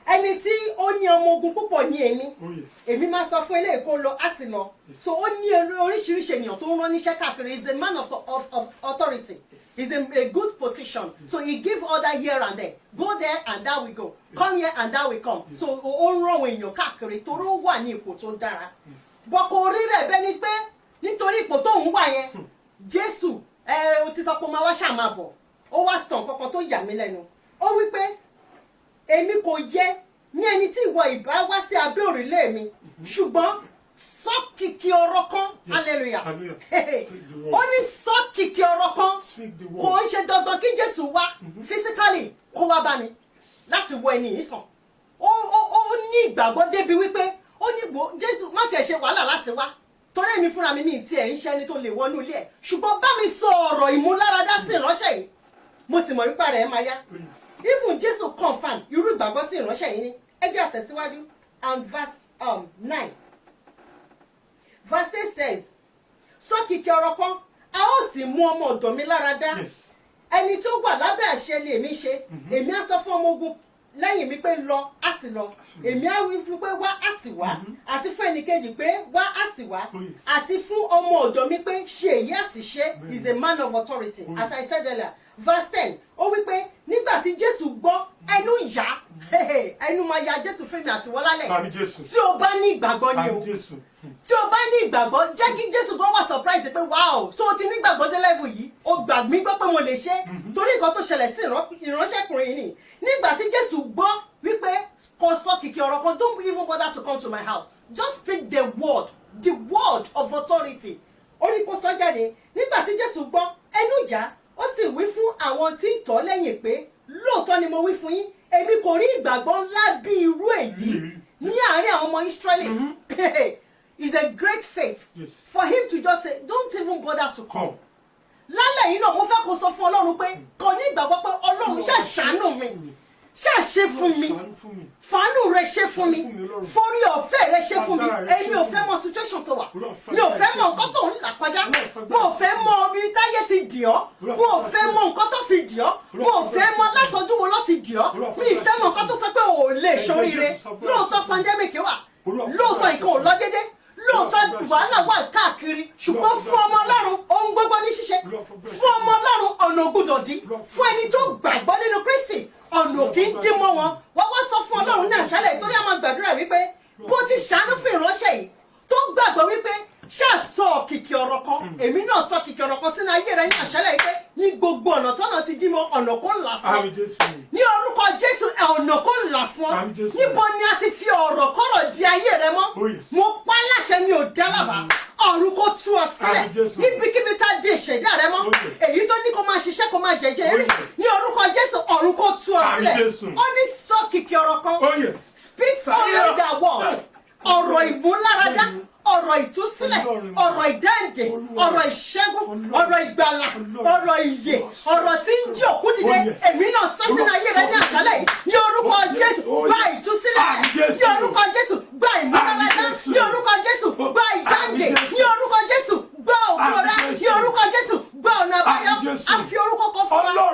ẹni tí ó ní ọmọ ogun púpọ̀ ní èmi. Oh, yes. Èmi máa sọ fún eléyìí kó lọ á sì lọ. So ó ní oríṣiríṣi ènìyàn tó ń rán níṣẹ́ káàkiri. He is a man of authority. He is in a good position. So he give order here and there. Go there and there we go. Come here and there we come. So ó ń rán àwọn èèyàn káàkiri torí ó wà ní ipò tó dára. Bọ̀ kò rí rẹ̀ bẹ́ẹ̀ ni pé nítorí ipò tó ń wà yẹn Jésù o ti sọ pé ó máa wá ṣàmà bọ̀. Ó wá sàn kankan tó yà mí lẹ́nu. Ó wí pé èmi kò yẹ ní ẹni tí ìwọ ìbá wá sí abẹ́ òrùlé mi ṣùgbọ́n sọ kìkì ọ̀rọ̀ kan. Hallelujah. Ó ní sọ kìkì ọ̀rọ̀ kan. Kò ń ṣe dandan kí Jésù wá physically kó wá bá mi láti wọ ẹni yìí sàn. Ó ní ìgbàgbọ́ débi wípé ó ní Jésù má tiẹ̀ ṣe wàhálà láti wá torí èmi fúnra mi ní tiẹ̀ ń ṣe ẹni tó lè wọnú ilé ẹ̀ ṣùgbọ́n bá mi sọ ọ̀rọ̀ ìmúláradá sí ìránṣẹ́ yìí mo sì mọ̀ wípé rẹ̀ máa yá. Even Jésù confirm irú ìgbàgbọ́ tí ìránṣẹ́ yìí ní. Ẹ jẹ́ àtẹ̀síwájú and verse 9. Verse 8 says, sọ kìkì ọ̀rọ̀ kan, a ó sì mú ọmọ ọ̀dọ̀ mi lára dá. Yes. Ẹni tó wà lábẹ́ àṣẹ ni èmi ṣe. Èmi á sọ fún ọmọ ogun lẹ́yìn mi pé lọ á sì lọ. Èmi á wí fún pé wá á sì wá. Àti fún ẹnìkejì pé wá á sì wá. Àti fún ọmọ ọ̀dọ̀ mi pé ṣe èyí á sì ṣe. He is a man of authority. As I said earlier. Verse 10, ó wí pé nígbà tí Jésù gbọ́ ẹnu yá, ẹnu máa ya Jésù fún mi àti wọ́n lálẹ́. Àmín Jésù. Tí o bá ní ìgbàgbọ́ ni o. Àmín Jésù. Tí o bá ní ìgbàgbọ́, jẹ́ kí Jésù gan wà surprise pé wow, so o ti ní ìgbàgbọ́ dé level yìí, o gbàgbé gbọ́ pé mo lè ṣe. Torí nǹkan tó ṣẹlẹ̀ sí ìránṣẹ́kùnrin yìí ni. Nígbà tí Jésù gbọ́ wípé kò sọ kìkì ọ̀rọ̀ kan, don't even bother to come to my house. Just speak the word of authority. ó ní kó sọ jáde nígbà tí Jésù gbọ́ ẹnu ìjà ó sì wí fún àwọn tí ń tọ̀ lẹ́yìn pé lóòótọ́ ni mo wí fún yín èmi kò rí ìgbàgbọ́ ńlá bí irú èyí ní àárín àwọn ọmọ Ísírẹ́lì. It's a great faith for him to just say don't even bother to come. Lálẹ́ yìí náà mo fẹ́ kó sọ fún Ọlọ́run pé kò ní ìgbàgbọ́ pé Ọlọ́run ṣàṣàánú mi ṣàṣe fún mi fàánù rẹ ṣe fún mi forí ọ̀fẹ́ rẹ ṣe fún mi èmi ò fẹ́ mọ situation tó wà mi ò fẹ́ mọ nǹkan tó ń là kọjá mo ò fẹ́ mọ omi táyé ti dì ọ́ mo ò fẹ́ mọ nǹkan tó fi dì ọ́ mo ò fẹ́ mọ látọjú wo ló ti dì ọ́ mi ì fẹ́ mọ nǹkan tó sọ pé ò lè ṣoríire lóòótọ́ pandemic wà lóòótọ́ nǹkan ò lọ dédé lóòótọ́ wàhálà wà káàkiri ṣùgbọ́n fún ọmọ Ọlọ́run ohun gbogbo ní ṣíṣe fún ọmọ Ọlọ́run ọ̀nà ògbúdọ̀ dí fún ẹni tó gbàgbọ́ nínú Kristi ọ̀nà kì í dín mọ́ wọn wọ́n wá sọ fún Ọlọ́run ní àṣálẹ̀ ìtorí àwọn gbàdúrà wípé bó ti ṣàánú fún ìránṣẹ́ yìí tó gbàgbọ́ wípé ṣáà sọ kìkì ọ̀rọ̀ kan èmi náà sọ kìkì ọ̀rọ̀ kan sínú ayé rẹ ní àṣálẹ̀ yìí pé ní gbogbo ọ̀nà tọ́nà ti dín mọ́ ọ̀nà kó là fún ọ ní orúkọ Jésù ọ̀nà kó là fún ọ níbo ni a ti fi ọ̀rọ̀ kọ́rọ̀ di ayé rẹ mọ́ mo pa láṣẹ mi ò dálábàá ọ̀run kó tú ọ sílẹ̀ níbikíbi tá a di ìṣẹ̀dá rẹ mọ́ èyí tó ní kó máa ṣiṣẹ́ kó máa jẹjẹ rí ní orúkọ Jésù ọ̀run kó tú ọ sílẹ̀ ó ní sọ kìkì ọ̀rọ̀ kan speak only the word ọ̀rọ̀ ìmúláradá ọ̀rọ̀ ìtúsílẹ̀ ọ̀rọ̀ ìdáǹdè ọ̀rọ̀ ìṣẹ́gun ọ̀rọ̀ ìgbàlà ọ̀rọ̀ ìyè ọ̀rọ̀ tí ń jí òkú dìde èmi náà sọ sínú ayé rẹ ní àṣálẹ̀ yìí ní orúkọ Jésù gba ìtúsílẹ̀ ní orúkọ Jésù gba ìmúláradá ní orúkọ Jésù gba ìdáǹdè ní orúkọ Jésù gba òkúra ní orúkọ Jésù gba ọ̀nà àbáyọ a fi orúkọ kan fún wa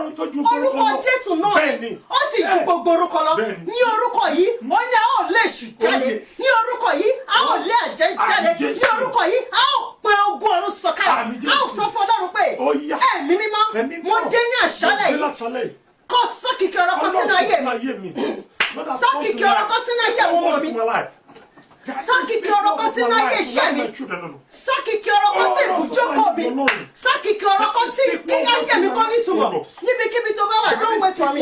orúkọ Jésù náà ni ó sì ju gbogbo orúkọ lọ ní orúkọ yìí ó ní a ó lé èṣù jáde ní orúkọ yìí a ó lé àjẹ́ jáde ní orúkọ yìí a ó pe ogun ọ̀run sọ̀kalẹ̀ a ó sọ fún Ọlọ́run pé ẹ̀mí mímọ́ mo dé ní àṣálẹ̀ yìí kó sọ kìkì ọ̀rọ̀ kan sínú ayé mi sọ kìkì ọ̀rọ̀ kan sínú ayé àwọn ọmọ mi sọ kìkì ọ̀rọ̀ kan sínú ayé iṣẹ́ mi sọ kìkì ọ̀rọ̀ kan sí ibùjókòó mi sọ kìkì ọ̀rọ̀ kan sí kí ayé mi kọ́ nítumọ̀ níbikíbi tó bá wà don't wait for me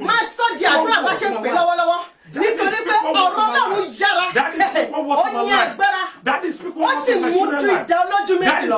máa sọ di àdúrà bá ṣe ń pè lọ́wọ́lọ́wọ́ nítorí pé ọ̀rọ̀ Ọlọ́run yára ó ní agbára ó sì mú ju ìdá olójú méjì lọ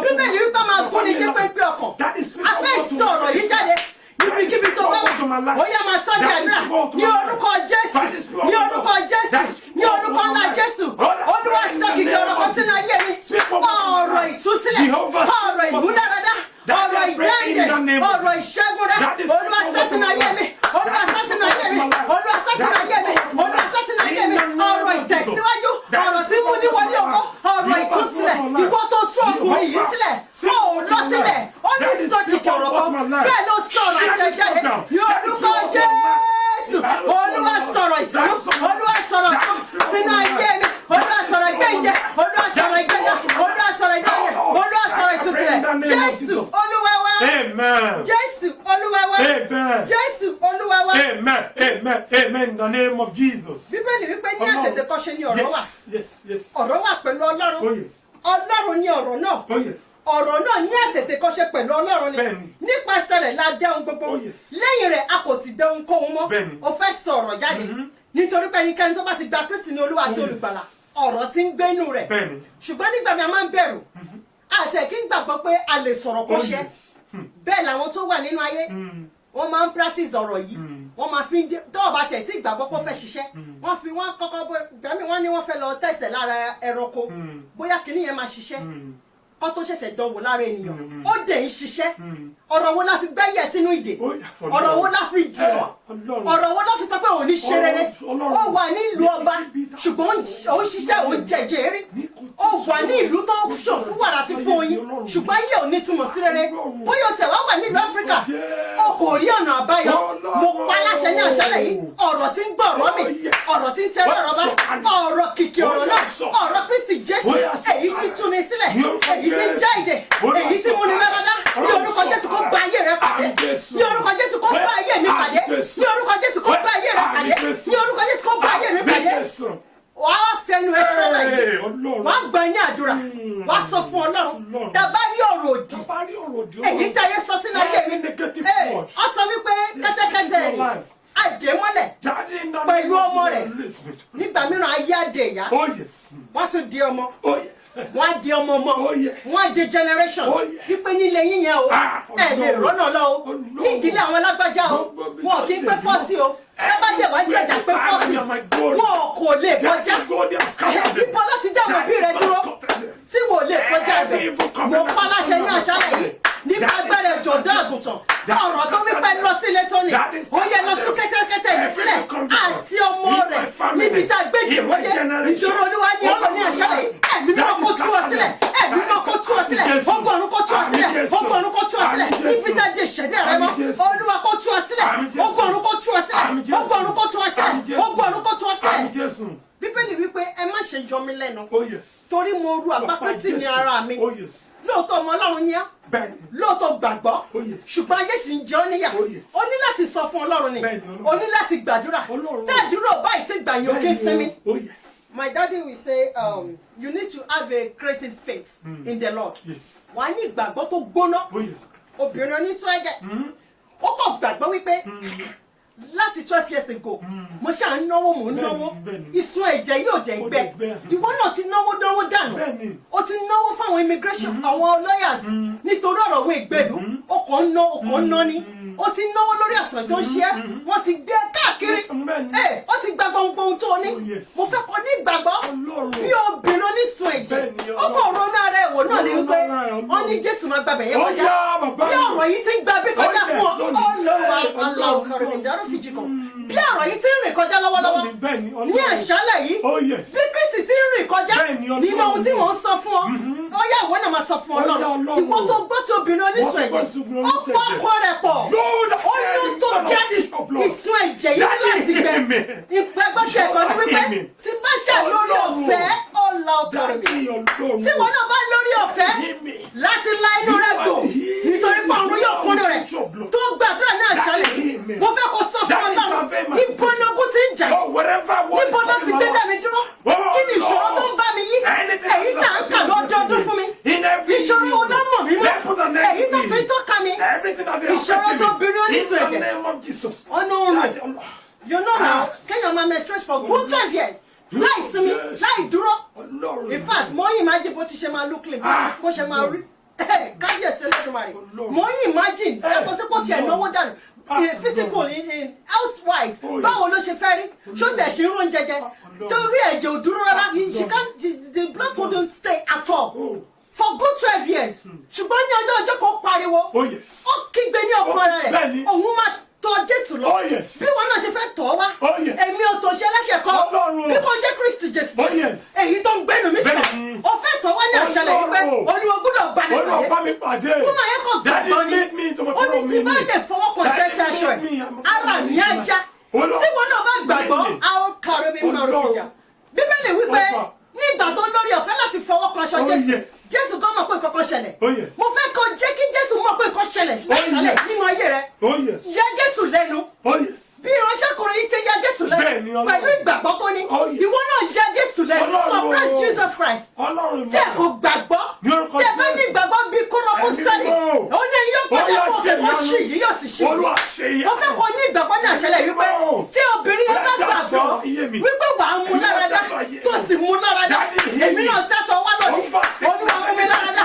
Bíbélì wípé máa gún ní pépé ọkàn a fẹ́ sọ ọ̀rọ̀ yìí jáde níbikíbi tó bá wà ó yá máa sọ di àdúrà ní orúkọ Jésù ní orúkọ Jésù ní orúkọ ńlá Jésù Olúwa sọ kìkì ọ̀rọ̀ kan sínú ayé mi ọ̀rọ̀ ìtúsílẹ̀ ọ̀rọ̀ ìmúláradá ọ̀rọ̀ ìdáǹdè ọ̀rọ̀ ìṣẹ́gun rẹ Olúwa sọ sínú ayé mi Olúwa sọ sínú ayé mi Olúwa sọ sínú ayé mi Olúwa sọ sínú ayé mi ọ̀rọ̀ ìtẹ̀síwájú ọ̀rọ̀ tí mú níwọlé ọkọ ọ̀rọ̀ ìtúsílẹ̀ ìwọ tó tú ọkùnrin yìí sílẹ̀ ó lọ síbẹ̀ ó ní sọ kìkì ọ̀rọ̀ kan bẹ́ẹ̀ ló sọ̀rọ̀ àṣẹ jáde ní orúkọ Jésù Olúwa sọ̀rọ̀ ìtùnú Olúwa sọ̀rọ̀ sínú ayé mi Olúwa sọ̀rọ̀ ìgbẹ́ǹjẹ Olúwa sọ̀rọ̀ ìgbẹ́ǹjẹ Olúwa sọ̀rọ̀ ìgbẹ́ǹjẹ Olúwa sọ̀rọ̀ ìtúsílẹ̀ Jésù Olúwa wa Jésù Olúwa wa Jésù Olúwa wa. Amen, amen, amen, in the name of Jesus. Bíbélì wípé ní àtètèkọ́ṣe ni ọ̀rọ̀ wà ọ̀rọ̀ wà pẹ̀lú Ọlọ́run Ọlọ́run ni ọ̀rọ̀ náà ọ̀rọ̀ náà ní àtètèkọ́ṣe pẹ̀lú Ọlọ́run ni nípasẹ̀ rẹ̀ la dá ohun gbogbo lẹ́yìn rẹ̀ a kò sì dá ohunkóhun mọ́ o fẹ́ sọ ọ̀rọ̀ jáde nítorí pé ẹnikẹ́ni tó bá ti gba Kristi ní Olúwa àti olùgbàlà ọ̀rọ̀ tí ń gbénú rẹ̀ ṣùgbọ́n nígbà mi a máa ń bẹ̀rù àti ẹ̀kí ń gbàgbọ́ pé a lè sọ̀rọ̀ kó ṣẹ bẹ́ẹ̀ làwọn tó wà nínú ayé wọ́n máa ń practice ọ̀rọ̀ yìí wọ́n máa fi ń dé tọ́wọ́ bá tiẹ̀ tí ìgbàgbọ́ pé ó fẹ́ ṣiṣẹ́ wọ́n kọ́kọ́ gbẹ̀mí wọ́n ní wọ́n fẹ́ lọ tẹ̀sẹ̀ lára ẹranko bóyá kìíní yẹn máa ṣiṣẹ́ kọ́ tó ṣẹ̀ṣẹ̀ dánwò lára ènìyàn ó dẹ̀ ń ṣiṣẹ́ ọ̀rọ̀ wo la fi gbẹ́yẹ̀ sínú ìdè ọ̀rọ̀ wo la fi dì ọ́ ọ̀rọ̀ wo la fi sọ pé òun ní ṣe rere ó wà nílùú ọba ṣùgbọ́n òun ṣiṣẹ́ òun jẹ̀jẹ̀ rí ó wà ní ìlú tó ṣàn fún wàrà àti fún oyin ṣùgbọ́n ayé ò ní túmọ̀ sí rere bóyá o tẹ̀ wá wà nílùú Áfíríkà o kò rí ọ̀nà àbáyọ mo pa láṣẹ ní àṣálẹ̀ yìí ọ̀rọ̀ tí ń gbọ̀rọ̀ mi ọ̀rọ̀ tí ń tẹ́lẹ̀ ọ̀rọ̀ bá ọ̀rọ̀ kìkì ọ̀rọ̀ náà ọ̀rọ̀ Kristi Jésù èyí tí túni sílẹ̀ èyí tí jẹ́ ìdè èyí tí múni láradá ní orúkọ Jésù kó bá ayé rẹ pàdé ní orúkọ Jésù kó bá ayé mi pàdé ní orúkọ Jésù kó bá ayé rẹ pàdé ní orúkọ Jésù kó bá ayé mi pàdé wàá fẹnu ẹ sọ́nà yìí wàá gbọ́ ní àdúrà wàá sọ fún Ọlọ́run tàbá rí ọ̀rọ̀ òdì èyí tí ayé sọ sínú ayé mi ọ sọ wípé kẹ́tẹ́kẹ́tẹ́ rẹ̀ àdèmọ́lẹ̀ pẹ̀lú ọmọ rẹ̀ nígbà mìíràn ayé àdè ìyá wọ́n tún di ọmọ wọ́n á di ọmọ ọmọ wọ́n á di generation wípé nílé yín yẹn o ẹ lè rọ́nà lọ o ní ìdílé àwọn alágbájá o wọn kì í pé 40 o ẹ bá dé wá jẹjà pé 40 wọn kò lè kọjá bíbọ láti dá àwọn òbí rẹ dúró tí wò lè kọjá ibẹ̀ mo pa láṣẹ ní àṣálẹ́ yìí nípa agbára ìjọ̀dọ́ àgùntàn ọ̀rọ̀ tó wípé lọ sí ilé tóní ó yẹ lọ tún kẹ́kẹ́kẹ́tẹ́ yìí sílẹ̀ àti ọmọ rẹ̀ níbi tá a gbé ìdìbòdé ìjọba olúwa ní ọ̀rọ̀ ní àṣálẹ́ yìí ẹ̀mí mímọ́ kó tú ọ sílẹ̀ ẹ̀mí mímọ́ kó tú ọ sílẹ̀ ọgbọ̀nrún kó tú ọ sílẹ̀ ọgbọ̀nrún kó tú ọ sílẹ̀ níbi tá a dé ìṣẹ̀dẹ̀ rẹ mọ́ olúwa kó tú ọ sílẹ̀ ọgbọ̀nrún kó tú ọ sílẹ̀ ọgbọ̀nrún kó tú ọ sílẹ̀ ọgbọ̀nrún kó tú ọ sílẹ̀ bíbélì wípé ẹ má ṣe yọ mí lẹ́nu torí mo ru àpápẹ́sì ní ara mi lóòótọ́ ọmọ ọlọ́run yẹn lóòótọ́ gbàgbọ́ ṣùgbọ́n ayé sì ń jẹ ọ́ níyà ó ní láti sọ fún ọlọ́run ni ó ní láti gbàdúrà tàdúrà báyìí ti gbà yín òkè sinmi. My daddy will say you need to have a crazy faith in the Lord. wàá ní ìgbàgbọ́ tó gbóná obìnrin oníṣọ́ ẹ̀jẹ̀ ó kàn gbàgbọ́ wípé láti 12 years ago mo ṣáà ń náwó mò ń náwó ìsun ẹ̀jẹ̀ yóò dẹ̀ gbẹ ìwọ náà ti náwó dànù ó ti náwó fáwọn immigration àwọn lawyers nítorí ọ̀rọ̀ owó ìgbèlú ó kàn ń ná ni ó ti náwó lórí àsàn tó ń ṣe é wọ́n ti gbé káàkiri ó ti gba gbogbo ohun tó ní mo fẹ́ kọ́ ní ìgbàgbọ́ bí obìnrin onísun ẹ̀jẹ̀ ó kàn ronú ara ẹ̀ wò náà ní wípé wọ́n ní Jésù máa gbàgbẹ́ yẹn kọjá bí ọ̀rọ̀ yìí ti ń gba bí kọjá fún ọ ọlọ́wà aláwọ̀ kọrin ìdárò fìjì kan bí ọ̀rọ̀ yìí ti ń rìn kọjá lọ́wọ́lọ́wọ́ ní àṣálẹ̀ yìí bí Kristi ti ń rìn kọjá nínú ohun tí mò ń sọ fún ọ ó yá ìwọ náà máa sọ fún Ọlọ́run ìwọ tó gbọ́ tí obìnrin onísun ẹ̀jẹ̀ ó pọ̀ ọkọ rẹ̀ pọ̀ ó ní tó jẹ́ ìsun ẹ̀jẹ̀ yìí láti gbẹ ìgbàgbọ́ tí ẹ̀kọ́ ní wípé tí bá ṣe lórí ọ̀fẹ́ ọ̀la ọkọ̀rọ̀ mi tí wọn náà bá lórí ọ̀fẹ́ láti la inú rẹ̀ gbò nítorí pé ọ̀run yóò kúnú rẹ̀ tó gbàdúrà ní àṣálẹ̀ yìí mo fẹ́ kó sọ fún Ọlọ́run ibo ni ogun ti ń jà níbo ló ti gbé dá mi dúró kí ni ìṣòro tó ń bá mi yí èyí tá ń kà lọ́dọọdún fún mi ìṣòro wo ló mọ̀ mí mọ́ èyí tó fi tó ka mi ìṣòro tó bínú oníṣòwò ẹ̀jẹ̀ ọ̀nà òrùn you know now kéèyàn máa menstruate for good 12 years láì sinmi láì dúró in fact mo yín imagine bó ti ṣe máa look clean bó ṣe máa rí kábíyèsí Olódùmarè mo yín imagine ẹ̀kọ́ sí pò tiẹ̀ náwó dànù physical in health wise báwo ló ṣe fẹ́ rí ṣó tẹ̀ ṣe ń rún jẹjẹ torí ẹ̀jẹ̀ ò dúró rárá the blood couldn't stay at all for good 12 years ṣùgbọ́n ní ọjọ́ kan pariwo ó kígbe ní ọkùnrin rẹ̀ òun máa tọ̀ Jésù lọ bí wọn náà ṣe fẹ́ tọ̀ wá èmi ò tó ṣe ẹlẹ́ṣẹ̀ kọ́ bí kò ṣe Kristi Jésù èyí tó ń gbẹ́nu mi sílẹ̀ ó fẹ́ tọ̀ wá ní àṣálẹ́ wípé Olúwa gbọ́dọ̀ gbà mí pàdé wọ́n yẹn kàn gbàgbọ́ ni ó ní tí bá lè fọwọ́ kan ṣe ti aṣọ ẹ̀ ara mi á já tí wọn náà bá gbàgbọ́ àwọn kàrò mi máa rò fìjà Bíbélì wípé ní ìgbà tó lórí ọ̀fẹ́ láti fọwọ́ kan aṣọ Jésù gan mọ̀ pé nǹkan kan ṣẹlẹ̀ mo fẹ́ kó jẹ́ kí Jésù mọ̀ pé nǹkan ṣẹlẹ̀ lọ́sàlẹ̀ nínú ayé rẹ̀ yẹ Jésù lẹ́nu bí ìránṣẹ́kùnrin yìí ti yẹ Jésù lẹ́nu pẹ̀lú ìgbàgbọ́ tó ní ìwọ náà yẹ Jésù lẹ́nu surprise Jesus Christ tí ẹ kò gbàgbọ́ tí ẹ bá ní ìgbàgbọ́ bí kúrọ́mù sẹ́lẹ̀ ó ní yóò pàṣẹ fún òkè kó ṣì yìí yóò sì ṣì yìí mo fẹ́ kó ní ìgbàgbọ́ ní àṣẹlẹ̀ wípé tí obìnrin yẹn bá gbàgbọ́ wípé wà á mú láradá tó sì mú láradá èmi náà sẹ́tọ̀ wá lónìí Olúwa mú mi láradá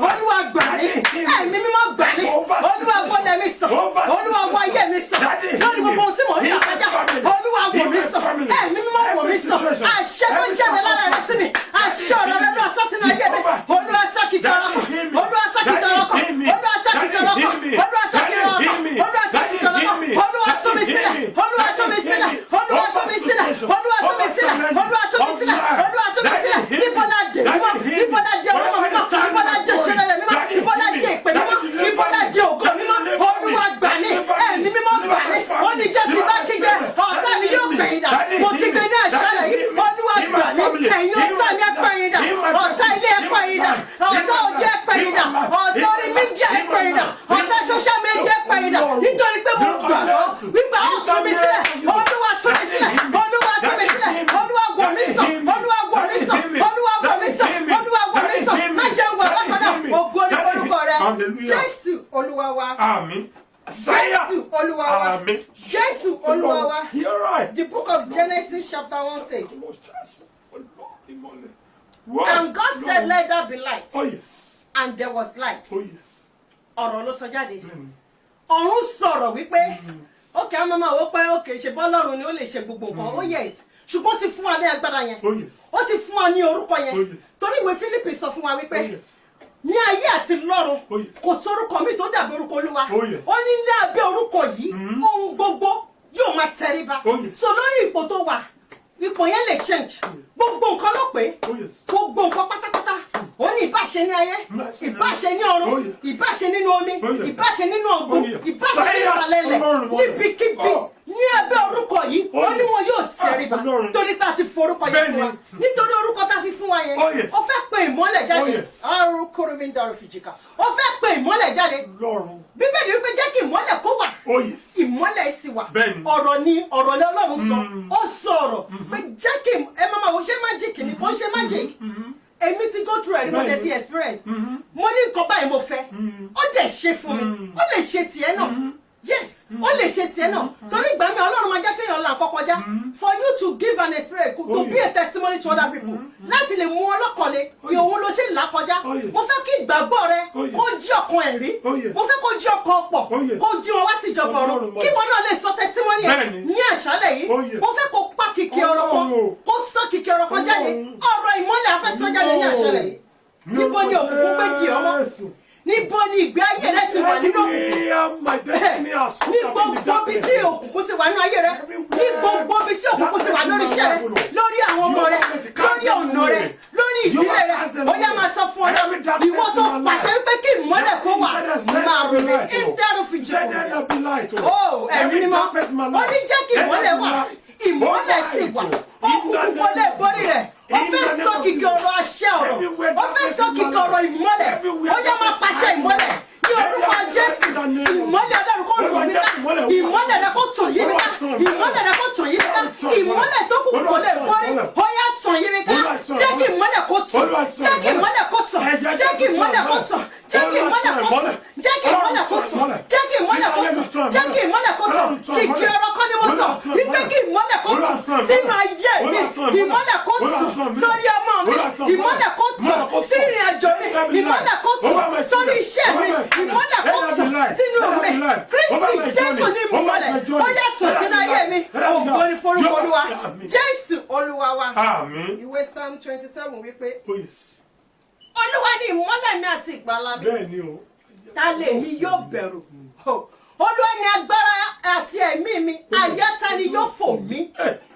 Olúwa gbà mí ẹ̀mí mímọ́ gbà mí Olúwa gbọ́dọ̀ mi sàn Olúwa wọ ayé mi sàn lórí gbogbo ohun tí mò ń yà kájà Olúwa wò mí sàn ẹ̀mí mímọ́ wò mí sàn àṣẹ tó jáde lára rẹ sí mi àṣẹ ọ̀rọ̀ rẹ lọ sọ́sínú ayé mi Olúwa sákìtì ọlọ́kọ̀ Olúwa sákìtì ọlọ́kọ̀ Olúwa sákìtì ọlọ́kọ̀ Olúwa sákìtì ọlọ́kọ̀ Olúwa sákìtì ọlọ́kọ̀ Olúwa tú mi sílẹ̀ Olúwa tú mi sílẹ̀ Olúwa tú mi sílẹ̀ Olúwa tú mi sílẹ̀ Olúwa tú mi sílẹ̀ Olúwa tú mi sílẹ̀ ìbọ̀lá dé mímọ́ ìbọ̀lá dé ọlọ́mọ mímọ́ ìbọ̀lá dé ìṣẹ̀lẹ̀ mímọ́ ìbọ̀lá dé ìpè mímọ́ ìbọ̀lá dé ògo mímọ́ Olúwa gbà mí ẹ̀mí mímọ́ gbà mí ó ní jẹ́ ti bá kígbe ọ̀tá mi yóò gbẹ̀yìn dà mo kígbe ní àṣálẹ̀ yìí Olúwa gbà mí ẹ̀yin ọ̀tá mi ẹ̀pẹ̀yìn dà ọ̀tá ilé ẹ̀pẹ̀yìn dà ọ̀tá òde ẹ̀pẹ̀yìn dà ọ̀tá orí mídíà ẹ̀pẹ̀yìn dà ọ̀tá social media ẹ̀pẹ̀yìn dà nítorí pé mo gbàgbọ́ wípé ó tú mi sílẹ̀ Olúwa tú mi sílẹ̀ Olúwa tú mi sílẹ̀ Olúwa wò mí sàn Olúwa wò mí sàn Olúwa wò mí sàn Olúwa wò mí sàn má jẹun wà bákan náà ògo ní orúkọ rẹ Jésù Olúwa wa. Àmín. Jésù Olúwa wa. Jésù Olúwa wa. The book of Genesis chapter 1 says. Wow. And God said, let there be light. Oh yes. And there was light. Oh yes. Ọ̀rọ̀ ló sọ jáde. Bẹ́ẹ̀ni. Ọ̀run sọ̀rọ̀ wípé, okay, a máa máa wò pé okay, ṣe bọ́ Ọlọ́run ni ó lè ṣe gbogbo nǹkan. Oh yes. Ṣùgbọ́n ó ti fún wa ní agbára yẹn. Oh yes. Ó ti fún wa ní orúkọ Oh yẹn. yes. Torí ìwé Fílípì sọ fún wa Oh wípé, yes. ní ayé àti lọ́run Oh yes. kò sórúkọ mi tó dàbí orúkọ Olúwa. Oh yes. Ó ní ní abẹ́ orúkọ yìí ohun gbogbo yóò máa tẹríba. Oh yes. So lórí ipò tó wà ipò yẹn lè change. Gbogbo nǹkan ló pé. Oh yes. Gbogbo nǹkan pátápátá. Ó ní ìbáṣe ní ayé, ìbáṣe ní Oh ọ̀run, yes. ìbáṣe nínú omi, Oh yes. ìbáṣe nínú ọ̀gbun, Oh yes. ìbáṣe ní ìsàlẹ̀ ilẹ̀, Ọlọ́run, Ọlọ́run. níbikíbi Oh. ní abẹ́ orúkọ yìí Oh ó ní yes. wọn yóò tẹríba Ọlọ́run. torí tá a ti forúkọ yẹn fún wa. Bẹ́ẹ̀ni. Nítorí orúkọ tá a fi fún wa yẹn, Oh yes. ó fẹ́ pe ìmọ́lẹ̀ Oh jáde. yes. Àrùn kúrúbí ń darú fìjìká. Ó fẹ́ pe ìmọ́lẹ̀ jáde. Lọ́run. Bíbélì wípé jẹ́ kí ìmọ́lẹ̀ kó wà. Oh yes. Ìmọ́lẹ̀ sì wà. Bẹ́ẹ̀ni. Ọ̀rọ̀ ni ọ̀rọ̀ lé Ọlọ́run sọ. Ó sọ̀rọ̀ pé jẹ́ kí ẹ máa wò ṣé májíìkì ni kò ṣe májíìkì. Èmi ti go through ẹ̀rí mo dẹ̀ ti experience. Mo ní nǹkan báyìí mo fẹ́. Ó dẹ̀ ṣe fún mi. Ó lè ṣe tiẹ̀ náà. Yes, ó lè ṣe tiẹ̀ náà. Torí ìgbà mi Ọlọ́run máa jẹ́ kéèyàn là nǹkan kọjá. For you to give an experience to be a testimony to other people. Láti lè mú ọlọ́kànlé ni òun ló ṣe là kọjá. Mo fẹ́ kí ìgbàgbọ́ rẹ kó jí ọkàn ẹ̀rí. Mo fẹ́ kó jí ọkàn pọ̀. Kó jí wọn wá sí ìjọba ọ̀run. Kí wọn náà lè sọ testimony ẹ̀ ní àṣálẹ̀ yìí. Mo fẹ́ kó pa kìkì ọ̀rọ̀ kan. Kó sọ kìkì ọ̀rọ̀ kan jáde. Ọ̀rọ̀ ìmọ́lẹ̀ afẹ́ sọ jáde ní àṣálẹ̀ yìí. Níbo ni òkùnkùn gbé di ọmọ? Níbo ni ìgbé ayé rẹ ti wà nínú ní gbogbo bí tí òkùnkùn ti wà nínú ayé rẹ, ní gbogbo bí tí òkùnkùn ti wà lórí iṣẹ́ rẹ, lórí àwọn ọmọ rẹ, lórí ọ̀nà rẹ, lórí ìdílé rẹ, ó yá máa sọ fún ọ ìwọ tó pàṣẹ wípé kí ìmọ́lẹ̀ kó wà máa rò mí ìdárò fi jẹ òun. Ẹ̀rí ni mọ́, ó ní jẹ́ kí ìmọ́lẹ̀ wà, ìmọ́lẹ̀ sì wà, òkùnkùn kò lè borí rẹ̀. Ó fẹ́ sọ kìkì ọ̀rọ̀ àṣẹ ọ̀rọ̀, ó fẹ́ sọ kìkì ọ̀rọ̀ ìmọ́lẹ̀, ó yá máa pàṣẹ ìmọ́lẹ̀ ní orúkọ Jésù. Ìmọ́lẹ̀ Ọlọ́run kò lù mí ká, ìmọ́lẹ̀ rẹ kò tàn yí mi ká, ìmọ́lẹ̀ rẹ kò tàn yí mi ká, ìmọ́lẹ̀ tó kù kò lè borí, ó yá tàn yí mi ká. Jẹ́ kí ìmọ́lẹ̀ kó tàn, jẹ́ kí ìmọ́lẹ̀ kó tàn, jẹ́ kí ìmọ́lẹ̀ kó tàn, jẹ́ kí ìmọ́lẹ̀ kó tàn, jẹ́ kí ìmọ́lẹ̀ kó tàn, jẹ́ kí ìmọ́lẹ̀ kó tàn, jẹ́ kí ìmọ́lẹ̀ kó tàn. Kìkì ọ̀rọ̀ kan ni mo sọ, wípé kí ìmọ́lẹ̀ kó tàn sínú ayé mi, ìmọ́lẹ̀ kó tàn sórí ọmọ mi, ìmọ́lẹ̀ kó tàn sí ìrìn àjò mi, ìmọ́lẹ̀ kó tàn sórí iṣẹ́ mi, ìmọ́lẹ̀ kó tàn sínú mi. Kristi Jésù ní ìmọ́lẹ̀, ó yàtọ̀ sínú ayé mi. Ògo ni forúkọ Olúwa. Jésù Olúwa wa. Àmín. Ìwé Psalm 27 wípé Oh yes. Olúwa ni ìmọ́lẹ̀ mi àti ìgbàlà mi. Bẹ́ẹ̀ni o. Ta lèmi yóò bẹ̀rù? Olúwa ni agbára àti ẹ̀mí mi. Àyà ta ni yóò fò mí?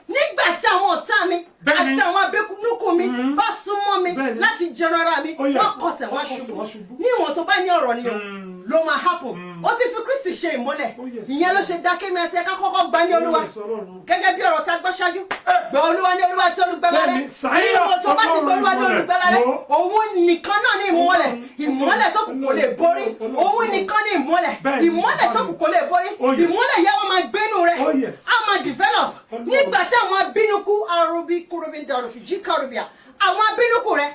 Nígbà tí àwọn ọ̀tá mi àti àwọn abẹ́kúnúkú mi bá súnmọ́ mi láti jẹun ara mi, wọ́n kọsẹ̀ wọ́n ṣubú. Níwọ̀n tó bá ní ọ̀rọ̀ nìyẹn ló máa happen. Ó ti fi Kristi ṣe ìmọ́lẹ̀. Ìyẹn ló ṣe dákẹ́ mi àti ẹ̀ka kọ́kọ́ gbá ní Olúwa. Gẹ́gẹ́ bí ọ̀rọ̀ tá a gbọ́ ṣáájú. Gbọ́ Olúwa ní Olúwa tí olùgbàlà rẹ̀. Níwọ̀n tó bá ti gbọ́ Olúwa ní olùgbàlà rẹ̀. Òun nìkan náà ní ìmọ́lẹ̀. Ìmọ́lẹ̀ tó kù kò lè borí. Òun nìkan ní ìmọ́lẹ̀. Ìmọ́lẹ̀ tó kù kò lè borí. Ìmọ́lẹ̀ yẹn wọ́n máa gbénu rẹ̀. Á máa develop. Nígbà tí àwọn abínúkú arúbí kúrúbí ń darú fìjì kárùbíà. Àwọn abínúkú rẹ̀,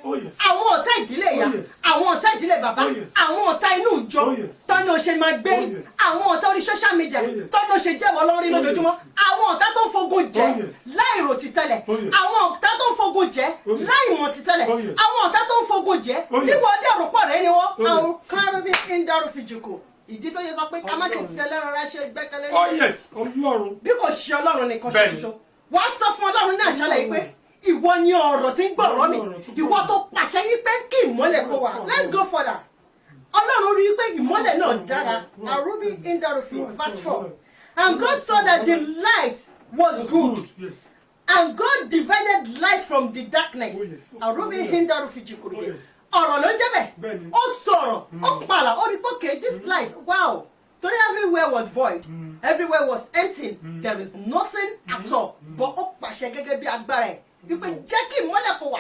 àwọn ọ̀tá ìdílé ìyá, àwọn ọ̀tá ìdílé bàbá, àwọn ọ̀tá inú ìjọ, tọ́ni o ṣe máa gbé, àwọn ọ̀tá orí social media, tọ́ni o ṣe jẹ́wọ́ lọ́rí lójoojúmọ́, àwọn ọ̀tá tó ń fogun jẹ́ láì rò ti tẹ́lẹ̀, àwọn ọ̀tá tó ń fogun jẹ́ láì mọ̀ ti tẹ́lẹ̀, àwọn ọ̀tá tó ń fogun jẹ́ tí wọ́n dé ọ̀rọ̀ pọ̀ rẹ̀ ni wọ́n, àwọn kárùbí ń darú fìjì kù. Ìdí tó yẹ sọ pé ká má ṣe fi ẹlẹ́ran rẹ ṣe gbẹ́kẹ̀lé. Oh yes, Ọlọ́run. Bí kò ṣe Ọlọ́run nìkan ṣoṣo. Wàá sọ fún Ọlọ́run ní àṣálẹ́ yìí pé ìwọ ni ọ̀rọ̀ tí ń gbọ̀rọ̀ mi, ìwọ tó pàṣẹ yí pé kí ìmọ́lẹ̀ kó wà. Let's go further. Ọlọ́run rí i pé ìmọ́lẹ̀ náà dára. Arubi Indarufi verse 4. And God saw that the light was good. Yes. And God divided light from the darkness. Arubi Indarufi jikuru. Ọ̀rọ̀ ló ń jẹ́ bẹ́ẹ̀. Ó sọ̀rọ̀, ó pààlà, ó rí pé okay, this light, wow. Torí everywhere was void. Everywhere was empty. There is nothing at all. But ó pàṣẹ gẹ́gẹ́ bí agbára ẹ̀. Wípé jẹ́ kí ìmọ́lẹ̀ kó wà.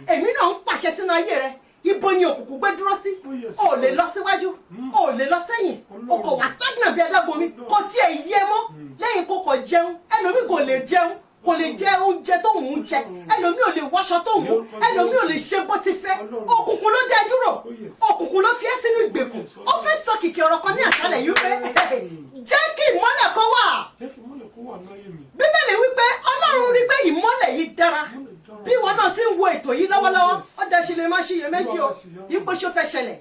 Èmi náà ń pàṣẹ sínú ayé rẹ. Ibo ni òkùnkùn gbé dúró sí? O lè lọ síwájú, o lè lọ sẹ́yìn. O kò wá stagnant bí adágún mi. Kò tiẹ̀ yé mọ́. Lẹ́yìn kó kọ̀ jẹun. Ẹlòmíì kò lè jẹun. Kò lè jẹ oúnjẹ tó ń jẹ. Ẹlòmíì ò lè wọṣọ tó ń wọ. Ẹlòmíì ò lè ṣe bó ti fẹ́. Òkùnkùn ló dé dúró. Òkùnkùn ló fi ẹ́ sínú ìgbèkùn. Ó fẹ́ sọ kìkì ọ̀rọ̀ kan ní àṣálẹ̀ yìí pé jẹ́ kí ìmọ́lẹ̀ kó wà. Bíbélì wípé Ọlọ́run rí pé ìmọ́lẹ̀ yìí dára. Bí wọn náà ti ń wo ètò yìí lọ́wọ́lọ́wọ́, ó ipò ṣó fẹ́ ṣẹlẹ̀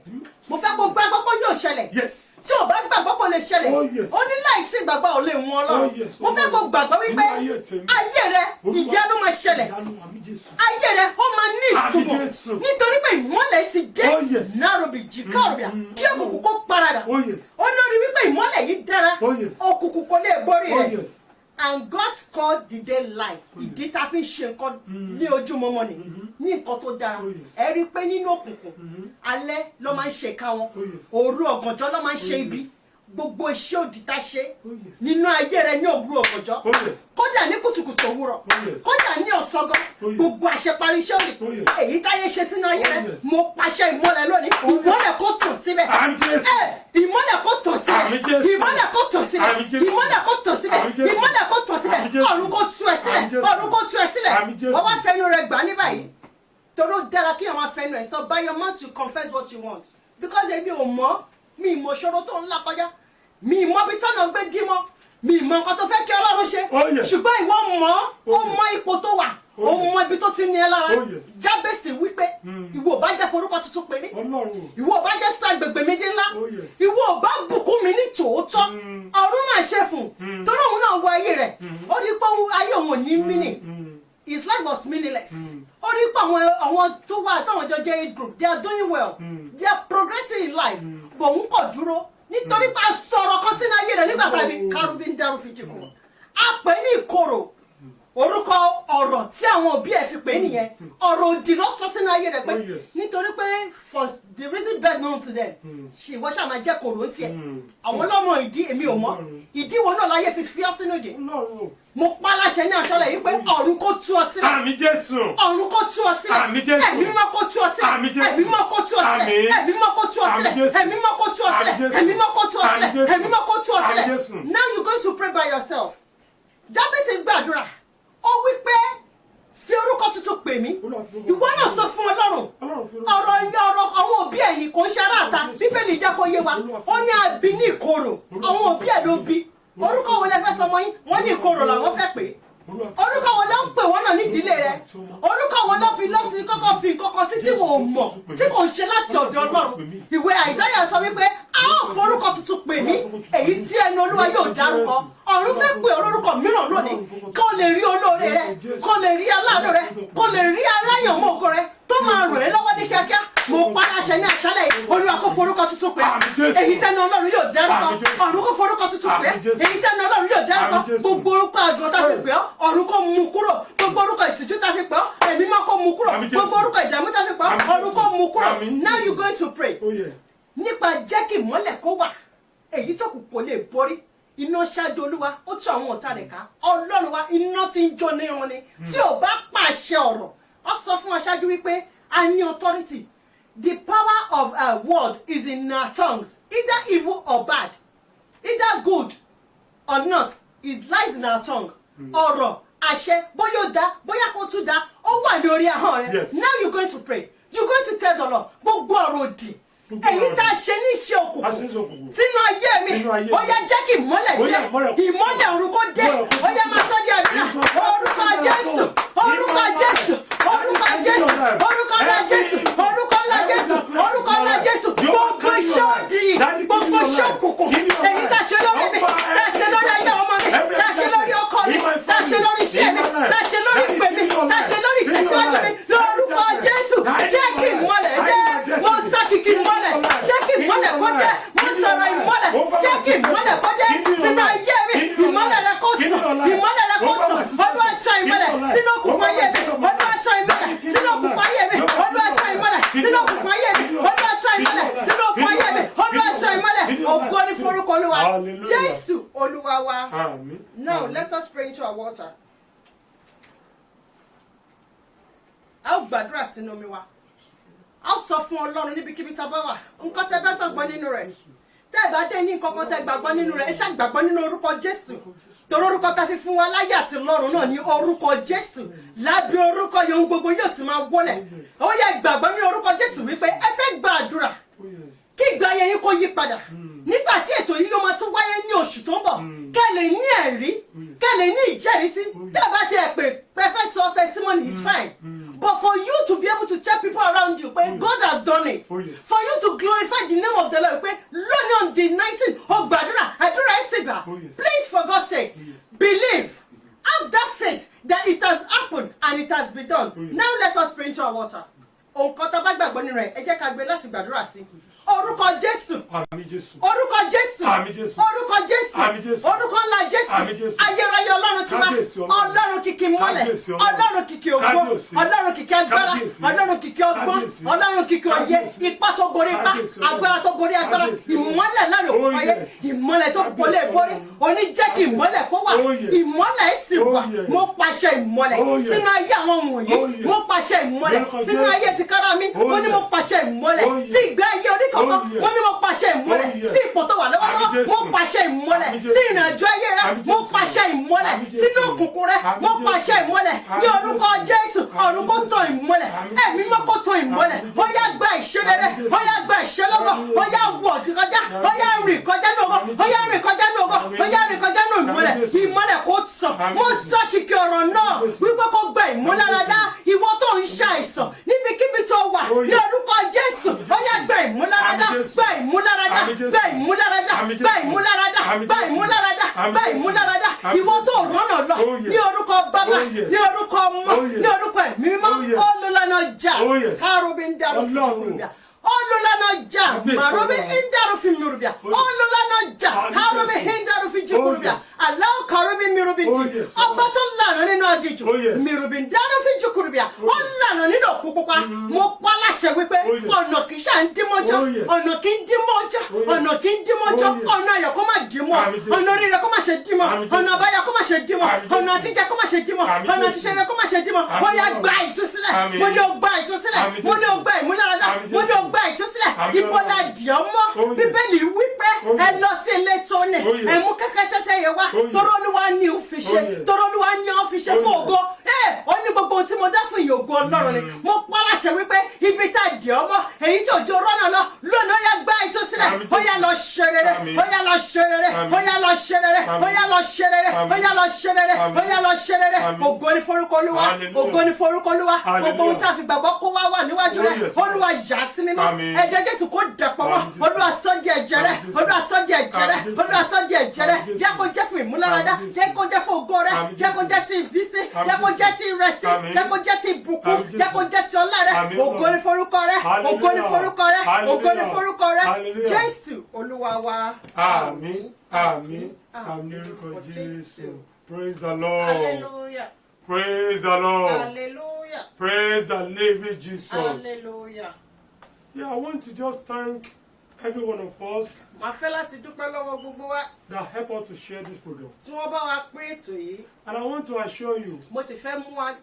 mo fẹ́ kó gbàgbọ́ pé yóò ṣẹlẹ̀ Yes. tí o bá gbàgbọ́ kò lè ṣẹlẹ̀ Oh, yes. ó ní láìsí ìgbàgbọ́ ò lè mú Ọlọ́run Oh, yes. mo fẹ́ kó gbàgbọ́ wípé Nínú ayé tèmi. ayé rẹ ìyanu máa ṣẹlẹ̀ Ìyanu àmì Jésù. ayé rẹ ó máa ní Àmín ìtumọ̀ Jésù. nítorí pé ìmọ́lẹ̀ ti dé Oh, yes. nárobi jìkọ́ọ̀bìà kí òkùnkùn kó paradà Oh, yes. ó lórí wípé ìmọ́lẹ̀ yìí dára Oh, yes. òkùnkùn kò lè borí Oh, rẹ̀ yes. and God called the day light ìdí tá a fi ń ṣe nǹkan ní ojúmọmọ ni ní nǹkan tó dára Oh, yes. ẹ rí i pé nínú òkùnkùn alẹ́ ló máa ń ṣe ká wọn Oh, yes. òru ọ̀gànjọ́ ló máa ń ṣe Oh, ibi yes. gbogbo iṣẹ́ òdì tá a ṣe Oh, yes. nínú ayé rẹ ní òru ọ̀gànjọ́ Oh, yes. kódà ní kùtùkùtù òwúrọ̀ Oh, yes. kódà ní ọ̀sángan Oh, yes. gbogbo àṣeparí iṣẹ́ òdì Oh, yes. èyí táyé ṣe sínú ayé Oh, rẹ yes. mo pàṣẹ ìmọ́lẹ̀ lónìí ìmọ́lẹ̀ kó tàn síbẹ̀ Àmín Jésù. ìmọ́lẹ̀ kó tàn síbẹ̀ Àmín Jésù. ìmọ́lẹ̀ kó tàn síbẹ̀ Àmín Jésù. ìmọ́lẹ̀ kó tàn síbẹ̀ Àmín Jésù. ìmọ́lẹ̀ kó tàn síbẹ̀ Àmín Jésù. ọ̀run kó tú ẹ sílẹ̀ Àmín Jésù. ọ̀run kó tú ẹ sílẹ̀ Àmín Jésù. wọ́n wá fẹnu rẹ gbà ní báyìí torí ó dára kí àwọn afẹnu ẹ sọ by your mouth you confess what you want because èmi ò mọ̀ mi ìmọ̀ ṣòro tó ń là kọjá mi ìmọ̀ bí tọ́nà gbé dí mọ́ mi ìmọ̀ nǹkan tó fẹ́ kí Ọlọ́run ṣe Oh, yes. ṣùgbọ́n ìwọ mọ̀ ó Oh, yes. mọ ipò tó wà ó Oh, yes. mọ ibi tó ti ní ẹ lára Oh, yes. Jábésì wípé ìwọ ò bá jẹ́ forúkọ tuntun pè mí Ọlọ́run. ìwọ ò bá jẹ́ sọ agbègbè mi dín ńlá Oh, yes. ìwọ ò bá bùkún mi ní tòótọ́ ọ̀run máa ṣe fún torí òun náà wọ ayé rẹ̀ ó rí pé ayé òun ò ní mínì his life was meaningless ó rí pé àwọn tó wà táwọn jọ jẹ́ age group they are doing well they are progressing in life bò ń kọ̀ dúró nítorí pé a sọ̀rọ̀ kan sínú ayé rẹ̀ nígbà tàbí kárúbí ń dárú fi jìkù a pè ní ìkorò orúkọ ọ̀rọ̀ tí àwọn òbí ẹ̀ fi pè é nìyẹn ọ̀rọ̀ òdì ló sọ sínú ayé rẹ̀ pé Oh, yes. nítorí pé for the reason best known to them ṣì ìwọ ṣáà máa jẹ́ kòrò tiẹ̀ àwọn ọlọ́mọ ìdí èmi ò mọ̀ ìdí wo náà láyé fi fi ọ́ sínú ìdí Ọlọ́run. mo pa láṣẹ ní aṣọ́lẹ̀ yìí pé ọ̀run kó tú ọ sílẹ̀ Àmín Jésù. ọ̀run kó tú ọ sílẹ̀ Àmín Jésù. ẹ̀mí mímọ́ kó tú ọ sílẹ̀ Àmín Jésù. ẹ̀mí mímọ́ kó tú ọ sílẹ̀ Àmín. ẹ̀mí mímọ́ kó tú ọ sílẹ̀ Àmín Jésù. ẹ̀mí mímọ́ kó tú ọ sílẹ̀ Àmín Jésù. ẹ̀mí mímọ́ kó tú ọ sílẹ̀ Àmín Jésù. ẹ̀mí mímọ́ kó tú ọ Àmín sílẹ̀ Jésù. now you going to pray by yourself Jábésì gbàdúrà ó wí pé fi orúkọ tuntun pè mí ìwọ náà sọ fún Ọlọ́run ọ̀rọ̀ ìyá ọ̀rọ̀ àwọn òbí ẹ̀ ní kò ń ṣe aráàta Bíbélì jẹ́ kó yé wa ó ní àbí ní ìkorò àwọn òbí ẹ̀ ló bí orúkọ wo lẹ fẹ́ sọmọ yín wọ́n ní ìkorò làwọn fẹ́ pè é orúkọ wo ló ń pè wọ́n náà nídìílé rẹ orúkọ wo ló fi kọ́kọ́ fi kọ́kọ́ sí tí wọ́n mọ̀ tí kò ń ṣe láti ọ̀dọ̀ Ọlọ́run ìwé Àìsáyà sọ wípé a ó forúkọ tuntun pè mí èyí tí ẹnu Olúwa yóò dárúkọ ọ̀run fẹ́ pè olórúkọ mìíràn lónìí kó lè rí olóore rẹ kó lè rí aláàánú rẹ kó lè rí aláyànmọ́ ògo rẹ tó máa ràn ẹ́ lọ́wọ́ ní kíákíá mo pa láṣẹ ní àṣálẹ́ yìí Olúwa kó forúkọ tuntun pè èyí tẹ́nu Ọlọ́run yóò dárúkọ ọ̀run kó forúkọ tuntun pè èyí tẹ́nu Ọlọ́run yóò dárúkọ gbogbo orúkọ àgàn tá fi pè ọ́ ọ̀run kó mú kúrò gbogbo orúkọ ìtìjú tá fi pè ọ́ ẹ̀mí máa kó mú kúrò gbogbo orúkọ ìdààmú tá fi pè ọ́ ọ̀run kó mú kúrò now you going to pray Oh, yeah. nípa jẹ́ kí ìmọ́lẹ̀ kó wà èyí tó kù kò lè borí iná ṣáájú Olúwa ó tú àwọn ọ̀tá rẹ̀ ká Ọlọ́run wa iná tí ń jó ní irun ni tí ò bá pàṣẹ ọ̀rọ̀ ó sọ fún aṣáájú wípé a ní authority the power of our word is in our tongues either evil or bad either good or not it lies in our tongue ọ̀rọ̀ àṣẹ bóyá ó dá bóyá kó tún dá ó wà ní orí ahọ́n rẹ Yes. now you going to pray you going to tell the Lord gbogbo ọ̀rọ̀ òdì èyí tá a ṣe ní iṣẹ́ òkùnkùn sínú ayé mi ó yá jẹ́ kí ìmọ́lẹ̀ dé ìmọ́lẹ̀ ọ̀run kó dé ó yá máa sọ́jà àdúrà orúkọ Jésù orúkọ Jésù orúkọ Jésù orúkọ ńlá Jésù orúkọ ńlá Jésù orúkọ ńlá Jésù gbogbo iṣẹ́ òdì gbogbo iṣẹ́ òkùnkùn èyí tá a ṣe lórí mi tá a ṣe lórí ayé ọmọ mi tá a ṣe lórí ọkọ mi tá a ṣe lórí iṣẹ́ mi tá a ṣe lórí ìpè mi tá a ṣe lórí ìtẹ̀síwájú mi lórúkọ Jésù jẹ́ kí ìmọ́lẹ̀ dé mo sá kìkì ìmọ́lẹ̀ jẹ́ kí ìmọ́lẹ̀ kó dé mo sọ̀rọ̀ ìmọ́lẹ̀ jẹ́ kí ìmọ́lẹ̀ kó dé sínú ayé mi ìmọ́lẹ̀ rẹ kó tàn ìmọ́lẹ̀ rẹ kó tàn Olúwa tàn ìmọ́lẹ̀ sínú òkùnkùn ayé mi Olúwa tàn ìmọ́lẹ̀ sínú òkùnkùn ayé mi Olúwa tàn ìmọ́lẹ̀ sínú òkùnkùn ayé mi Olúwa tàn ìmọ́lẹ̀ sínú òkùnkùn ayé mi Olúwa tàn ìmọ́lẹ̀ ògo ni forúkọ Olúwa Jésù Olúwa wa. Now let us pray into our water. A ó gbàdúrà sínú omi wa a ó sọ fún Ọlọ́run níbikíbi tá a bá wà nǹkan tẹ́ bá gbàgbọ́ nínú rẹ̀ tẹ́ ẹ bá dé ní nǹkan kan tẹ́ gbàgbọ́ nínú rẹ̀ ẹ ṣá gbàgbọ́ nínú orúkọ Jésù torí orúkọ tá fi fún wa láyé àti lọ́run náà ní orúkọ Jésù lábẹ́ orúkọ yòówù gbogbo yóò sì máa wọlẹ̀ ó yẹ gbàgbọ́ nínú orúkọ Jésù wípé ẹ fẹ́ gbàdúrà kí ìgbé ayé yín kó yí padà nígbà tí ètò yìí yóò máa tún wáyé ní oṣù tó ń bọ̀ kẹ́ lè ní ẹ̀rí kẹ́ lè ní ìjẹ́rìísí tẹ́ bá tiẹ̀ pé fẹ́ sọ testimony is fine But for you to be able to tell people around you, when God has done it, for you to glorify the name of the Lord, when learn on the 19th, please, for God's sake, believe, have that faith that it has happened and it has been done. Now let us pray into our water. Orúkọ Jésù. Àmín Jésù. Orúkọ Jésù. Àmín Jésù. Orúkọ Jésù. Àmín Jésù. Orúkọ ńlá Jésù. Àmín Jésù. Ayérayé Ọlọ́run tiwa. Ọlọ́run kìkì mọ́lẹ̀. Ọlọ́run kìkì ògo. Ọlọ́run kìkì agbára. Ọlọ́run kìkì ọgbọ́n. Ọlọ́run kìkì òye. Ipá tó borí ipá. Agbára tó borí agbára. Ìmọ́lẹ̀ láàrin òkú ayé. Ìmọ́lẹ̀ tó bolé borí. Òní jẹ́ kí ìmọ́lẹ̀ kó wà. Ìmọ́lẹ̀ sì wà. Mo pàṣẹ ìmọ́lẹ̀ sínú ayé àwọn wọ̀nyí. Mo pàṣẹ ìmọ́lẹ̀ sínú ayé tìkára mi. Mo ní mo pàṣẹ ìmọ́lẹ̀ sí ìgbé ayé oníkọ̀ọ̀kan. Mo ní mo pàṣẹ ìmọ́lẹ̀ sí ipò tó wà lọ́wọ́lọ́wọ́. Mo pàṣẹ ìmọ́lẹ̀ sí ìrìnàjò ayé rẹ. Mo pàṣẹ ìmọ́lẹ̀ sínú òkùnkùn rẹ. Mo pàṣẹ ìmọ́lẹ̀ ní orúkọ Jésù. Ọ̀run kó tàn ìmọ́lẹ̀. Ẹ̀mí mọ́ kó tàn ìmọ́lẹ̀. Ó yá gba ìṣerere. Ó yá gba ìṣelọ́gọ̀. Ó yá wọ̀ kọjá. Ó yá rìn kọjá ní ògo. Ó yá rìn kọjá ní ògo. Ó yá rìn kọjá ní ìmọ́lẹ̀. Ìmọ́lẹ̀ kó sàn. Mo sọ kìkì ọ̀rọ̀ náà wípé kó gba ìmúláradá. Ìwọ tó ń ṣàìsàn níbikíbi tó wà ní orúkọ Jésù. Ó yá gba ìmúláradá. Gba ìmúláradá. Gba ìmúláradá. Gba ìmúláradá. Gba ìmúláradá. Gba ìmúláradá. Ìwọ tó rọ́nà lọ ní orúkọ Bàbá, ní orúkọ Ọmọ, ní orúkọ Ẹ̀mí Mímọ́. Olùlànà jà. Kárọ̀bì ń darọ̀ fún ìṣòro. Olùlànà jà. Màrọ̀bì ń darọ̀ fún ìmúrùbíà. Olùlànà jà. Kárọ̀bì ń darọ̀ fún ìjìkúrùbíà. Aláwọ̀ kárọ̀bì mìrùbí jì. Ọba tó lànà nínú aginjù. Mìrùbí ń darọ̀ fún ìjìkúrùbíà. Ó lànà nínú òkú pupa. Mo pa láṣẹ wípé ọ̀nà kì í ṣà ń dín mọ́jọ́. Ọ̀nà kì í dín mọ́jọ́. Ọ̀nà kì í dín mọ́jọ́. Ọ̀nà ayọ̀ kó má dín mọ́. Ọ̀nà oríire kó má ṣe dín mọ́. Ọ̀nà àbáyọ kó má ṣe dín mọ́. Ọ̀nà àtijọ́ kó má ṣe dín mọ́. Ọ̀nà àtiṣẹ́rẹ́ kó má ṣe dín mọ́. Ó yá gba ìtúsílẹ̀. Mo ní o gba ìtúsílẹ̀. Mo ní o gba ìmúláradá. Mo ní o gba ìtúsílẹ̀. Ìbọ̀lá dìọ́ mọ́. Bíbélì wípé ẹ lọ sí ilé tóní. Ẹ mú kẹ́kẹ́ tẹ́sẹ̀ yẹn wá. Toró Olúwa ní ó fi ṣe. Toró Olúwa ní ó fi ṣe fún ògo. Ó ní gbogbo ohun tí mo dá fún ìyògo Ọlọ́run ni. Mo pa láṣẹ wípé ibi tá a dìọ́ mọ́. Èyí tí òjò rọ́nà lọ. Lónìí ó yá gba ìtúsílẹ̀. Ó yá lọ ṣe rere. Ó yá lọ ṣe rere. Ó yá lọ ṣe rere. Ó yá lọ ṣe rere. Ó yá lọ ṣe rere. Ó yá lọ ṣe rere. Ògo ni forúkọ Olúwa. Ògo ni forúkọ Olúwa. Gbogbo ohun tí a fi gbàgbọ́ kó wá wà níwájú rẹ̀. Olúwa yà sí mímọ́. Ẹ̀jẹ̀ Jésù kó dẹ̀pọ̀ mọ́. Olúwa sọ di ẹ̀jẹ̀ rẹ̀. Olúwa sọ di ẹ̀jẹ̀ rẹ̀. Olúwa sọ di ẹ̀jẹ̀ rẹ̀. Jẹ́ kó jẹ́ fún ìmúláradá. Jẹ́ kó jẹ́ fún ògo rẹ̀. Jẹ́ kó jẹ́ ti ìbísí. Jẹ́ kó jẹ́ ti ìrẹsì. Jẹ́ kó jẹ́ ti ìbùkún. Jẹ́ kó jẹ́ ti ọlá rẹ̀. Ògo ni forúkọ rẹ̀. Ògo ni forúkọ rẹ̀. Ògo ni forúkọ rẹ̀. Jésù Olúwa wa. Àmín. Àmín. Àmín lórúkọ Jésù. Praise the Lord. Hallelujah. Praise the Lord. Hallelujah. Praise the living Jesus. Hallelujah. Yeah, I want to just thank every one of us Màá fẹ́ láti dúpẹ́ lọ́wọ́ gbogbo wa that help us to share this program. tí wọ́n bá wa pín ètò yìí. And I want to assure you, Mo sì fẹ́ mú I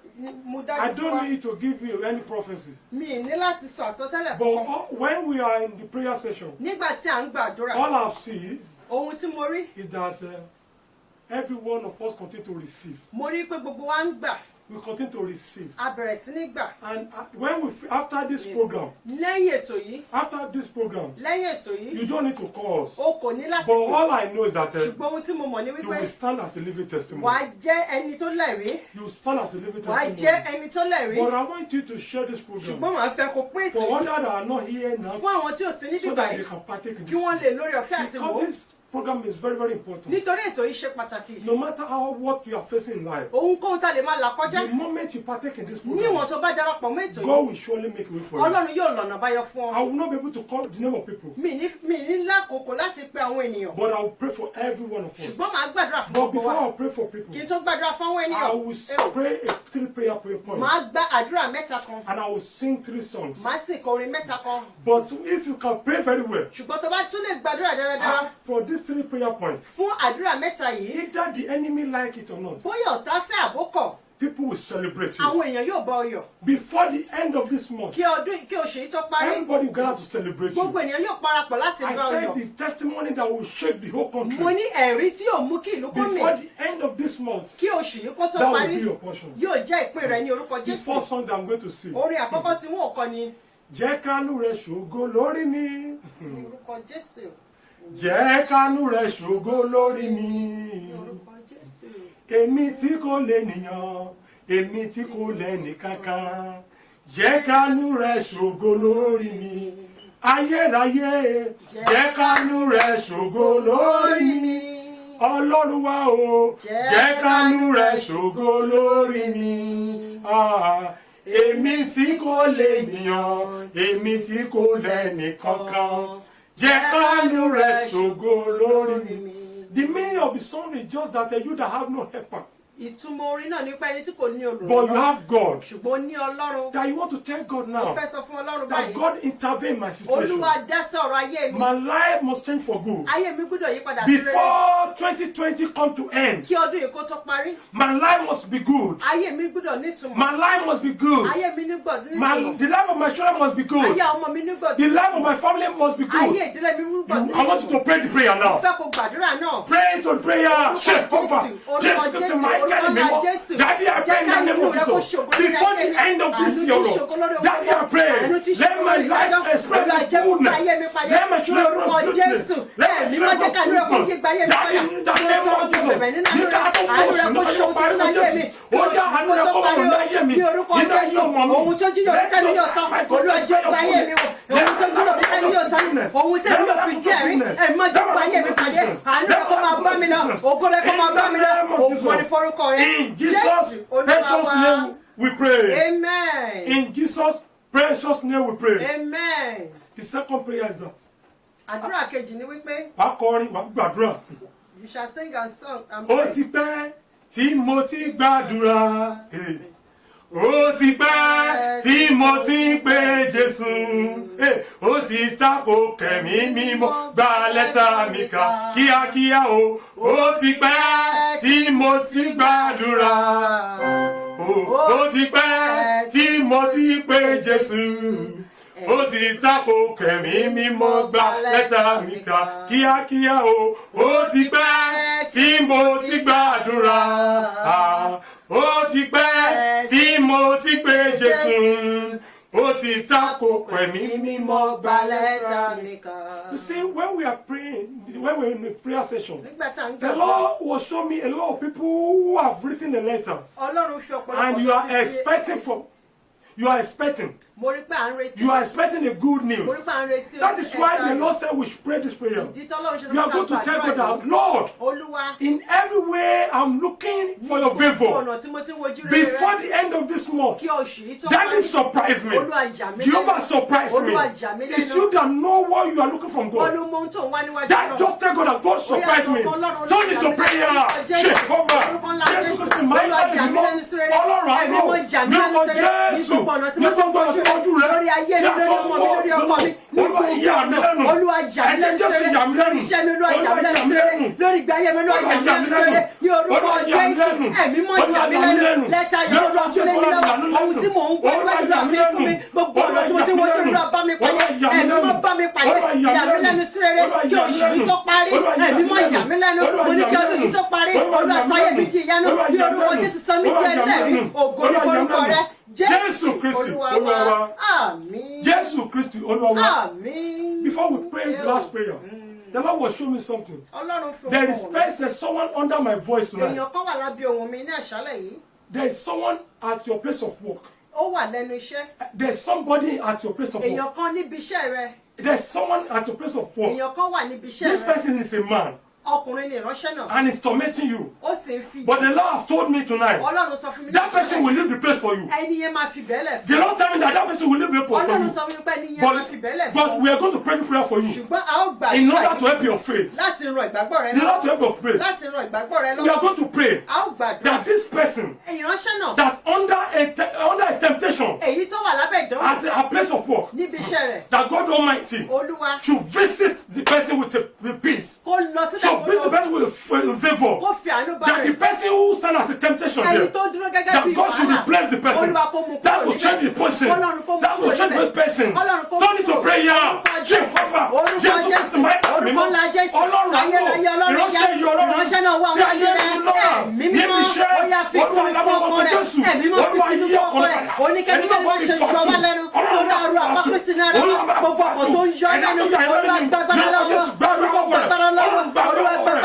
dájú fún wa. don't need to give you any prophecy. Mi ì ní láti sọ àsọtẹ́lẹ̀ But kankan. when we are in the prayer session, Nígbà tí à ń gbàdúrà, all I've seen ohun tí mo rí, is that every one of us continue to receive. mo rí pé gbogbo wa ń gbà. We continue to receive. A bẹ̀rẹ̀ sí ní gbà. And when after this program, Lẹ́yìn ètò yìí, lẹ́yìn ètò yìí, you don't need to call us. O kò ní láti But all I know is that ṣùgbọ́n ohun tí mo mọ̀ ní you wípé will stand as a living testimony. wàá jẹ́ ẹni tó lẹ́rìí. You stand as a living Wàá testimony. jẹ́ ẹni tó lẹ́rìí. But I want you to share this program Ṣùgbọ́n màá fẹ́ kó pín ètò for yìí others that are not here now, fún àwọn tí ò sí níbí so that they báyìí can partake in kí this. wọ́n lè lórí ọ̀fẹ́ àti wò ó. Because this program is very, very important. Nítorí ètò yìí ṣe pàtàkì. No matter what you are facing in life, Ohunkóhun tá lè máa là kọjá. the moment you partake in this Níwọ̀n program, tó bá darapọ̀ mọ́ ètò God yìí, will surely make a way for you. Ọlọ́run yóò lọ̀nà báyọ̀ fún I ọ. will not be able to call the name of people, Mi ní lákòókò láti pe àwọn ènìyàn. but I will pray for every one of us. Ṣùgbọ́n màá gbàdúrà fún But gbogbo before wa. I pray for people, Kí n tó gbàdúrà fún àwọn I ènìyàn, will pray a 3 prayer point, màá gba àdúrà mẹ́ta kan. and I will sing 3 songs. Màá sì kọ orin mẹ́ta kan. But if you can pray very well, Ṣùgbọ́n tó bá tún lè gbàdúrà dáradára for these 3 prayer points, fún àdúrà mẹ́ta yìí, either the enemy like it or not, bóyá ọ̀tá fẹ́ àbókọ̀, people will celebrate you. àwọn èèyàn yóò bá ọ yọ̀. Before the end of this month, Kí oṣù yìí tó parí, everybody will gather to celebrate gbogbo you. ènìyàn yóò parapọ̀ láti I bá ọ said yọ̀. the testimony that will shake the whole Mo country. ní ẹ̀rí tí yóò mú kí ìlú kó mì. Before the end of this month, Kí oṣù yìí kó tó that will parí, be your portion. yóò jẹ́ ìpín rẹ ní orúkọ The Jésù. first song that I'm going to sing. Orin àkọ́kọ́ tí wọ́n kọ ni Jẹ́ kánú rẹ̀ ṣògo lórí mi. ní orúkọ Jésù. Jẹ́ kánú rẹ̀ ṣògo lórí mi. Ní orúkọ Jésù. Èmi tí kò lè nìyàn. èmi tí kò lẹ́ni kankan jẹ́ kánú rẹ̀ ṣògo lórí mi ayérayé jẹ́ kánú rẹ̀ ṣògo lórí mi ọlọ́run wa o jẹ́ kánú rẹ̀ ṣògo lórí mi èmi tí kò lẹ́nìyàn èmi tí kò lẹ́ni kankan jẹ́ kánú rẹ̀ ṣògo lórí mi. The meaning of the song is just that you that have no helper. Ìtumọ̀ orin náà nípa ẹni tí kò ní olùrànlọ́wọ́. But you have God. Ṣùgbọ́n ní Ọlọ́run. That you want to tell God now. Mo fẹ́ sọ fún Ọlọ́run that báyìí. God intervene in my situation. Olúwa dá sí ọ̀rọ̀ ayé mi. My life must change for good. Ayé mi gbọ́dọ̀ yí padà sí rere. Before 2020 come to end. Kí ọdún yìí kó tó parí. My life must be good. Ayé mi gbọ́dọ̀ nítumọ̀. My life must be good. Ayé mi gbọ́dọ̀ nítumọ̀. The life of my children must be good. Ayé ọmọ mi gbọ́dọ̀. The life of my family must be good. Ayé ìdílé mi gbọ́dọ̀ nítumọ̀. I want you to pray the prayer Mo now. fẹ́ kó gbàdúrà náà. Pray to prayer. Shake over. Jesus Christ, my God. Daddy, I pray in the name of Jesus. Before the end of this year, Lord. Daddy, I pray. Let my life express the goodness. Let my children express goodness. Let my children express goodness. Daddy, in the name of Jesus. You can't do this. You can't do this. Oh, yeah, I know you're coming to hear me. You know your mom. Let my God. Let my goodness. Let my goodness. In Jesus' precious name we pray. Amen. In Jesus' precious name we pray. Amen. The second prayer is that. Àdúrà kejì ni wípé. Wàá kọrin, wàá gbàdúrà. You shall sing and song and Ó pray. ti pẹ́ tí mo ti gbàdúrà. Ó ti pẹ́ tí mo ti pè Jésù. Ó ti tako kẹ̀mí mímọ́ gba lẹ́tà mi kà kíákíá o. Ó ti pẹ́ tí mo ti gbàdúrà. Ó ti pẹ́ tí mo ti pè Jésù. Ó ti tako kẹ̀mí mímọ́ gba lẹ́tà mi kà kíákíá o. Ó ti pẹ́ tí mo ti gbàdúrà. Ó ti pẹ́ tí mo ti pè Jésù. Ó ti tako kẹ̀mí mímọ́ gba lẹ́tà mi kà. You see, when we are praying, when we're in a prayer session, the Lord will show me a lot of people who have written the letters. And you are expecting for. You are expecting. You are expecting a good news. That is why the Lord said we should pray this prayer. You are going to tell God that, Lord, in every way I'm looking for your favor. Before the end of this month, that surprised me. Jehovah surprised me. It's you that know what you are looking from God. That just tell God that God surprised me. Turn it to prayer. Jehovah. Jesus Christ, my God, all around God. Ní fún gbọ́dọ̀ tó ojú rẹ̀ yàtọ̀ mọ́ olúwa yà mí lẹ́nu ẹ̀jẹ̀ Jésù yà mí lẹ́nu iṣẹ́ mi olúwa yà mí lẹ́nu lórí ìgbé ayé mi olúwa yà mí lẹ́nu ní orúkọ Jésù ẹ̀mí mọ́ yà mí lẹ́nu lẹ́tà yà olúwa fún mi lọ́wọ́ ohun tí mò ń gbọ́ olúwa yà mí fún mi gbogbo ọ̀nà tí mo ti wọ́n olúwa bá mi pàdé ẹ̀mí mọ́ bá mi pàdé yà mí lẹ́nu sí rere kí oṣù yìí tó parí ẹ̀mí mọ́ yà mí lẹ́nu mo ní kí ọdún yìí tó parí olúwa sáyé mi di ìyanu ní orúkọ Jésù sọ mí di ẹlẹ́rìí ògo ní forúkọ rẹ. Jésù Kristi Olúwa wa. Àmín. Jésù Kristi Olúwa wa. Àmín. Before we pray the last prayer, the Lord will show me something. There is someone under my voice tonight. Èèyàn kan wà lábẹ́ ohùn mi ní àṣálẹ́ yìí. There is someone at your place of work. Ó wà lẹ́nu iṣẹ́. There is somebody at your place of work. Èèyàn kan níbi iṣẹ́ rẹ. There is someone at your place of work. Èèyàn kan wà níbi iṣẹ́ rẹ. This person is a man. Ọkùnrin ni ìránṣẹ́ náà. And he's tormenting you. Ó sì ń fi. But the Lord has told me tonight. Ọlọ́run sọ fún mi. That person will leave the place for you. Ẹni yẹn máa fi bẹ́lẹ̀ fún. The Lord tell me that person will leave the place for you. Ọlọ́run sọ fún mi pé ẹni yẹn máa fi bẹ́lẹ̀ fún. But we are going to pray the prayer for you. Ṣùgbọ́n a ó gbàdúrà in order to help your faith. Láti ran ìgbàgbọ́ rẹ lọ́wọ́. In order to help your faith. Láti ran ìgbàgbọ́ rẹ lọ́wọ́. We are going to pray. A ó gbàdúrà. That this person. Ìránṣẹ́ náà. That under a temptation. Èyí tó wà lábẹ́ ìdánwò. At a place of work. Níbi iṣẹ́ rẹ̀. That God Almighty. Olúwa. Should visit the person with peace. Kó lọ síbẹ̀ should visit the person with favour. That the person who stand as a temptation there, that God should replace the person. That will change the person. That will change the person. Turn it to prayer. Jehovah, Jesus Christ, my God, Ọlọ́run ìránṣẹ́ yọ Ọlọ́run tí ayé ń lọ́ra níbi iṣẹ́ Olúwa lábọ́kọ̀ Jésù Olúwa yí ọkùnrin ẹni tó bọ́ mi fà tù Ọlọ́run àfà tù Olúwa bá fà tù ẹni tó yà ẹlẹ́nu ní ọkọ̀ Jésù gbàgbọ́ lọ́wọ́ rẹ̀ Ọlọ́run gbàgbọ́ lọ́wọ́ rẹ̀.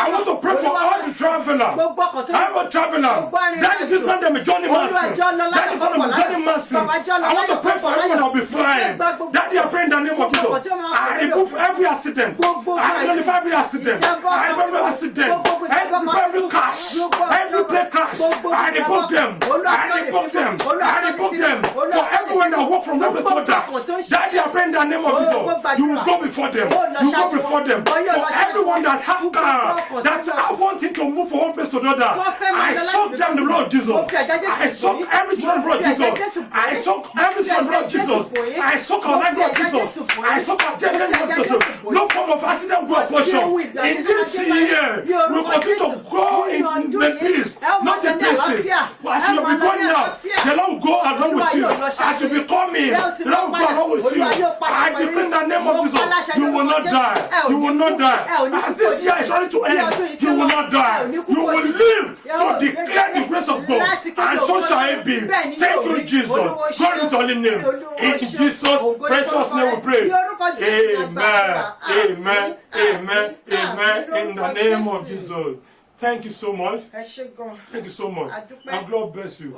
I want to pray for all the travelers. I'm a traveler. Daddy, this man, them Johnny Mason. Daddy, call him Johnny Mason. I want to pray for everyone who will be be flying. Daddy, I pray in the name of Jesus. I remove every accident. I nullify every accident. I remove every accident. Every crash. Every plane crash. I revoke them. I revoke them. I revoke them. For everyone that walk from that place to that. Daddy, I pray in the name of Jesus. You will go before them. You go before them. For everyone that have car, that have wanting to move from one place to another, I soak them in the blood of Jesus. I soak every children in the blood of Jesus. I soak every son in the blood of Jesus. I soak our life in the blood of Jesus. I soak our children in the blood of Jesus. No form of accident will portion. In this year, we will continue to go in the peace, not the places. As you be going now, the Lord will go along with you. As you be coming, the Lord will go along with you. I decree in the name of Jesus, you will not die. You will not die. As this year is ready to end, you will not die. You will live to declare the grace of God. And so shall it be. Thank you, Jesus. Glory to holy name. In Jesus' precious name we pray. Amen. Amen. Amen. Amen. In the name of Jesus. Thank you so much. Thank you so much. And God bless you.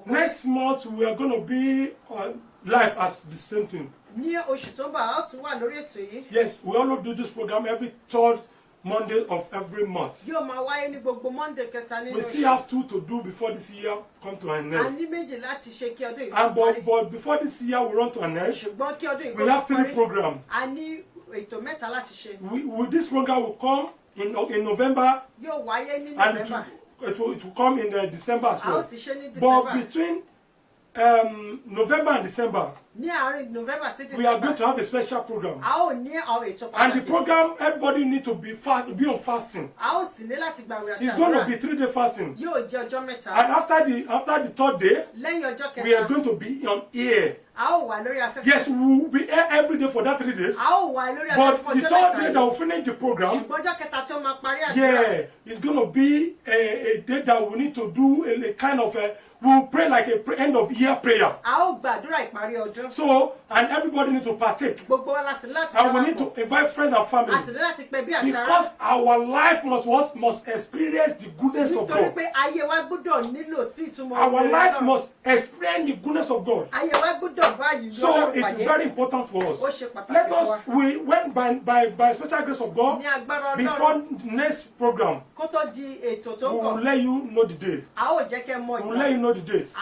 Next month we are going to be on live as the same thing. Yes, we always do this program every third Monday of every month. We still have two to do before this year come to an end. And but before this year will run to an end, we have 3 programs. This program will come in November, and it will come in December as well. But between November and December, we are going to have a special program. And the program, everybody need to be on fasting. It's going to be 3-day fasting. And after the 3rd day, we are going to be on air. Yes, we will be here every day for that 3 days. But the 3rd day that will finish the program, yeah, it's going to be a day that we need to do a kind of we will pray like a end of year prayer. So, and everybody need to partake. And we need to invite friends and family. Because our life must experience the goodness of God. Our life must experience the goodness of God. So it is very important for us. Let us, we went by special grace of God, before the next program, we will let you know the date. We will let you know the dates.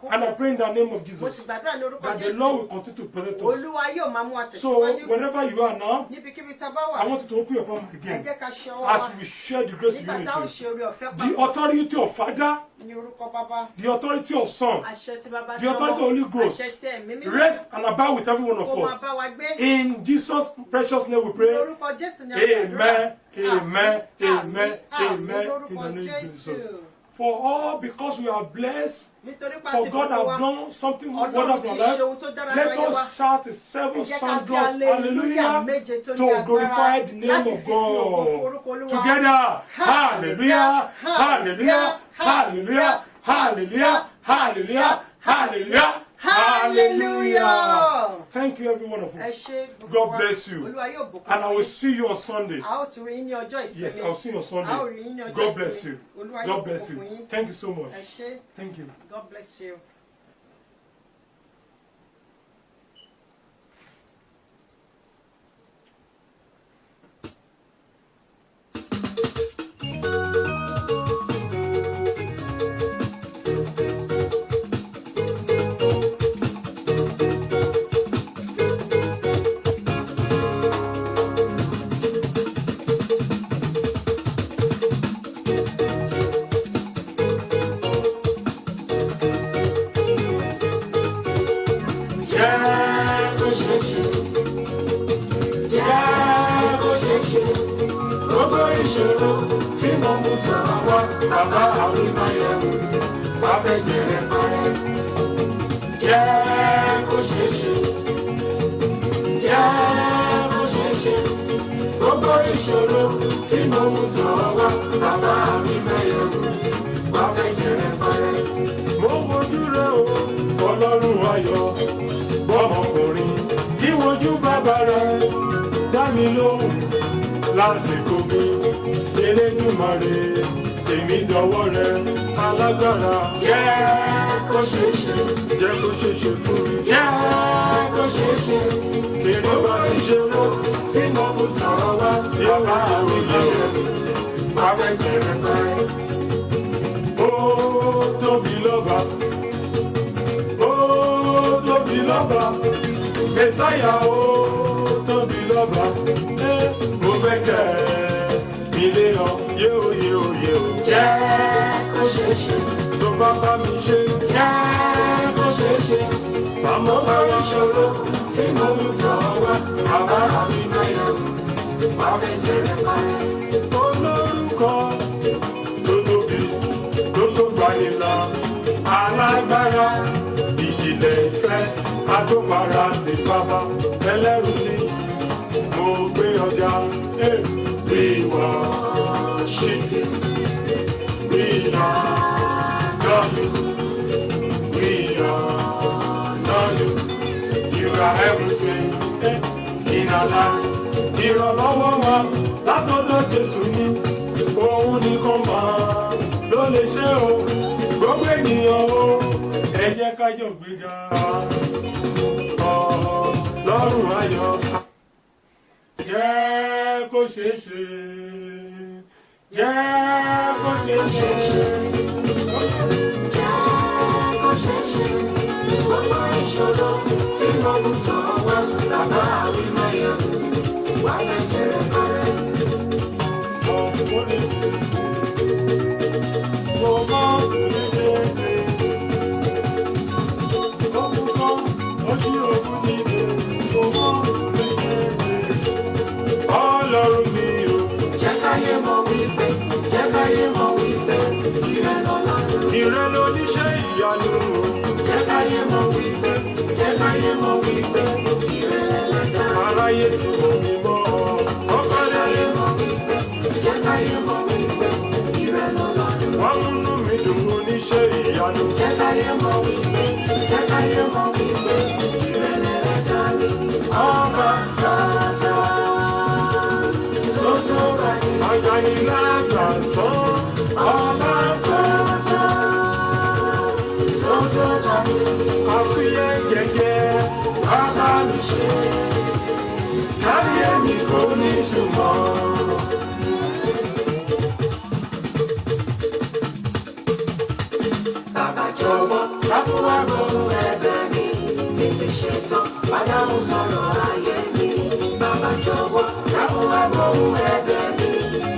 And I pray in the name of Jesus that the Lord will continue to protect us. So wherever you are now, I want you to open your palm again as we share the grace of unity. The authority of Father, the authority of Son, the authority of Holy Ghost, rest and abide with every one of us. In Jesus' precious name we pray. Amen, amen, amen, amen. In the name of Jesus. For all, because we are blessed, for God has done something wonderful in our life, let us shout a 7 sound drops, hallelujah, to glorify the name of God. Together, hallelujah, hallelujah, hallelujah, hallelujah, hallelujah, hallelujah. Hallelujah! Thank you, every one of you. God bless you. And I will see you on Sunday. Yes, I'll see you on Sunday. God bless you. God bless you. Thank you so much. Thank you. God bless you. Lásìkò mi, Elédùmarè, èmi dọ̀wọ́ rẹ, alágbára. Jẹ́ kó ṣeé ṣe, jẹ́ kó ṣeé ṣe fún mi. Jẹ́ kó mú tọrọ wá bàbá mi lọ́wọ́ wá fẹ́ jẹrẹ pẹ́. Ó tóbi lọ́ba, ó tóbi lọ́ba, Mèsáyà ó tóbi lọ́ba, mo gbẹ́kẹ̀ mi lé ọ, yéo yéo yéo. Jẹ́ kó ṣeé ṣe, tó bá bá mi ṣe, jẹ́ kó ṣeé ṣe. Màmá bá wá ṣòro tí mo mú tọ̀ wá, bàbá mi náyà wá fẹ́ jẹrẹ pẹ́. Olórúkọ tó tóbi tó tó gbani lọ, alágbára ìjìnlẹ̀ ìfẹ́ atófara ti bàbá ẹlẹ́rù ni mo gbé ọjà. We worship you, we adore you, we honor you. You are everything in our life. Ìrànlọ́wọ́ wa látọ̀dọ̀ Jésù ni òun nìkan máa ló lè ṣe o. Gbogbo ènìyàn o, ẹ jẹ́ ká jọ gbéga. Ọlọ́run ayọ̀ jẹ́ kó ṣeé ṣe, jẹ́ kó ṣeé ṣe. Jẹ́ kó ṣeé ṣe, gbogbo ìṣòro tí mo mú tọ̀ wá, bàbá mi máa yọ, wá fẹ́ jẹrẹ pẹ́. Ọ̀pọ̀ lè ṣe, mo mọ̀ lè ṣe é. Ogun kan, ojú ogun dìde, mo mọ̀ lè ṣe é. Ọlọ́run mi o. Jẹ́ káyé mọ̀ wípé, jẹ́ káyé mọ̀ wípé, ìrẹ́ lọ́lọ́run. Ìrẹ́ lóníṣẹ́ ìyanu o. Jẹ́ káyé mọ̀ wípé, jẹ́ káyé mọ̀ wípé, ìrẹ́ lẹ́lẹ́dá. Aráyé tí mo ní mọ́ ọ. Jẹ́ káyé mọ̀ wípé, jẹ́ káyé mọ̀ wípé, ìrẹ́ lọ́lọ́run. Wọ́n múnú mi dùn oníṣẹ́ ìyanu. Jẹ́ káyé mọ̀ wípé, jẹ́ káyé mọ̀ wípé, ìrẹ́ lẹ́lẹ́dá mi. Ọba tọ́tọ́, tó tó báyìí. Àgbànilágbà tán. Ọba tọ́tọ́, tó tó báyìí. Àfiyẹ́ gẹ́gẹ́. Bàbá mi ṣe, Káyé mi kò ní túmọ̀. bàbá jọ̀wọ́, láfúwá gbóhùn ẹ̀bẹ̀ mi. Tètè ṣetán, padà ń sọ̀rọ̀ ayé mi. Bàbá jọ̀wọ́, láfúwá gbóhùn ẹ̀bẹ̀ mi.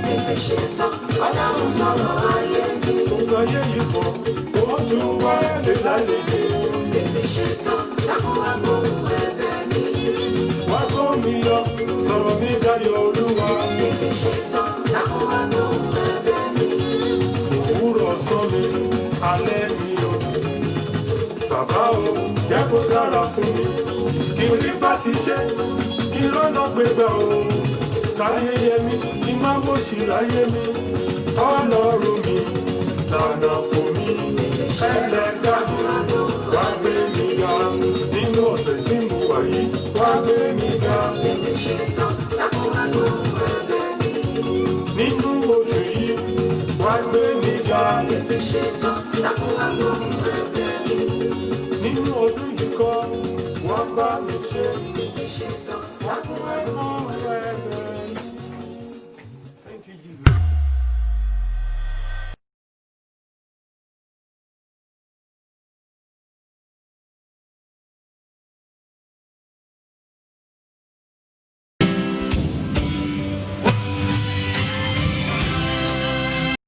Tètè ṣetán, padà ń sọ̀rọ̀ ayé mi. Gbogbo ayé yìí pọ̀, ó tún wá lè lálejò. Tètè ṣetán, láfúwá gbóhùn ẹ̀bẹ̀ mi. Wá kó mi yọ, sọ̀rọ̀ mi dayọ̀ Olúwa. Tètè ṣetán, láfúwá gbóhùn ẹ̀bẹ̀ mi. Òwúrọ̀ sọ mi, alẹ́ mi o. Bàbá o, jẹ́ kó dára fún mi. Kí n rí bá ti ṣe, kí n rọ́nà gbégbá o. Káyé yẹ mi, kí n má mọ̀ṣì láyé mi. Ọlọ́run mi, lànà fún mi. Ẹlẹ́dàá mi, wá gbé mi ga. Nínú ọ̀sẹ̀ tí mo wà yìí, wá gbé mi ga. Tètè ṣetán, láfúwá gbóhùn ẹ̀bẹ̀ mi. Nínú oṣù yìí, wá gbé mi ga. Tètè ṣetán, láfúwá gbóhùn ẹ̀bẹ̀ mi. Nínú ọdún yìí kọ́, wá bá mi ṣe. Tètè ṣetán, Wá kún ẹ̀kọ́ ẹ̀bẹ̀.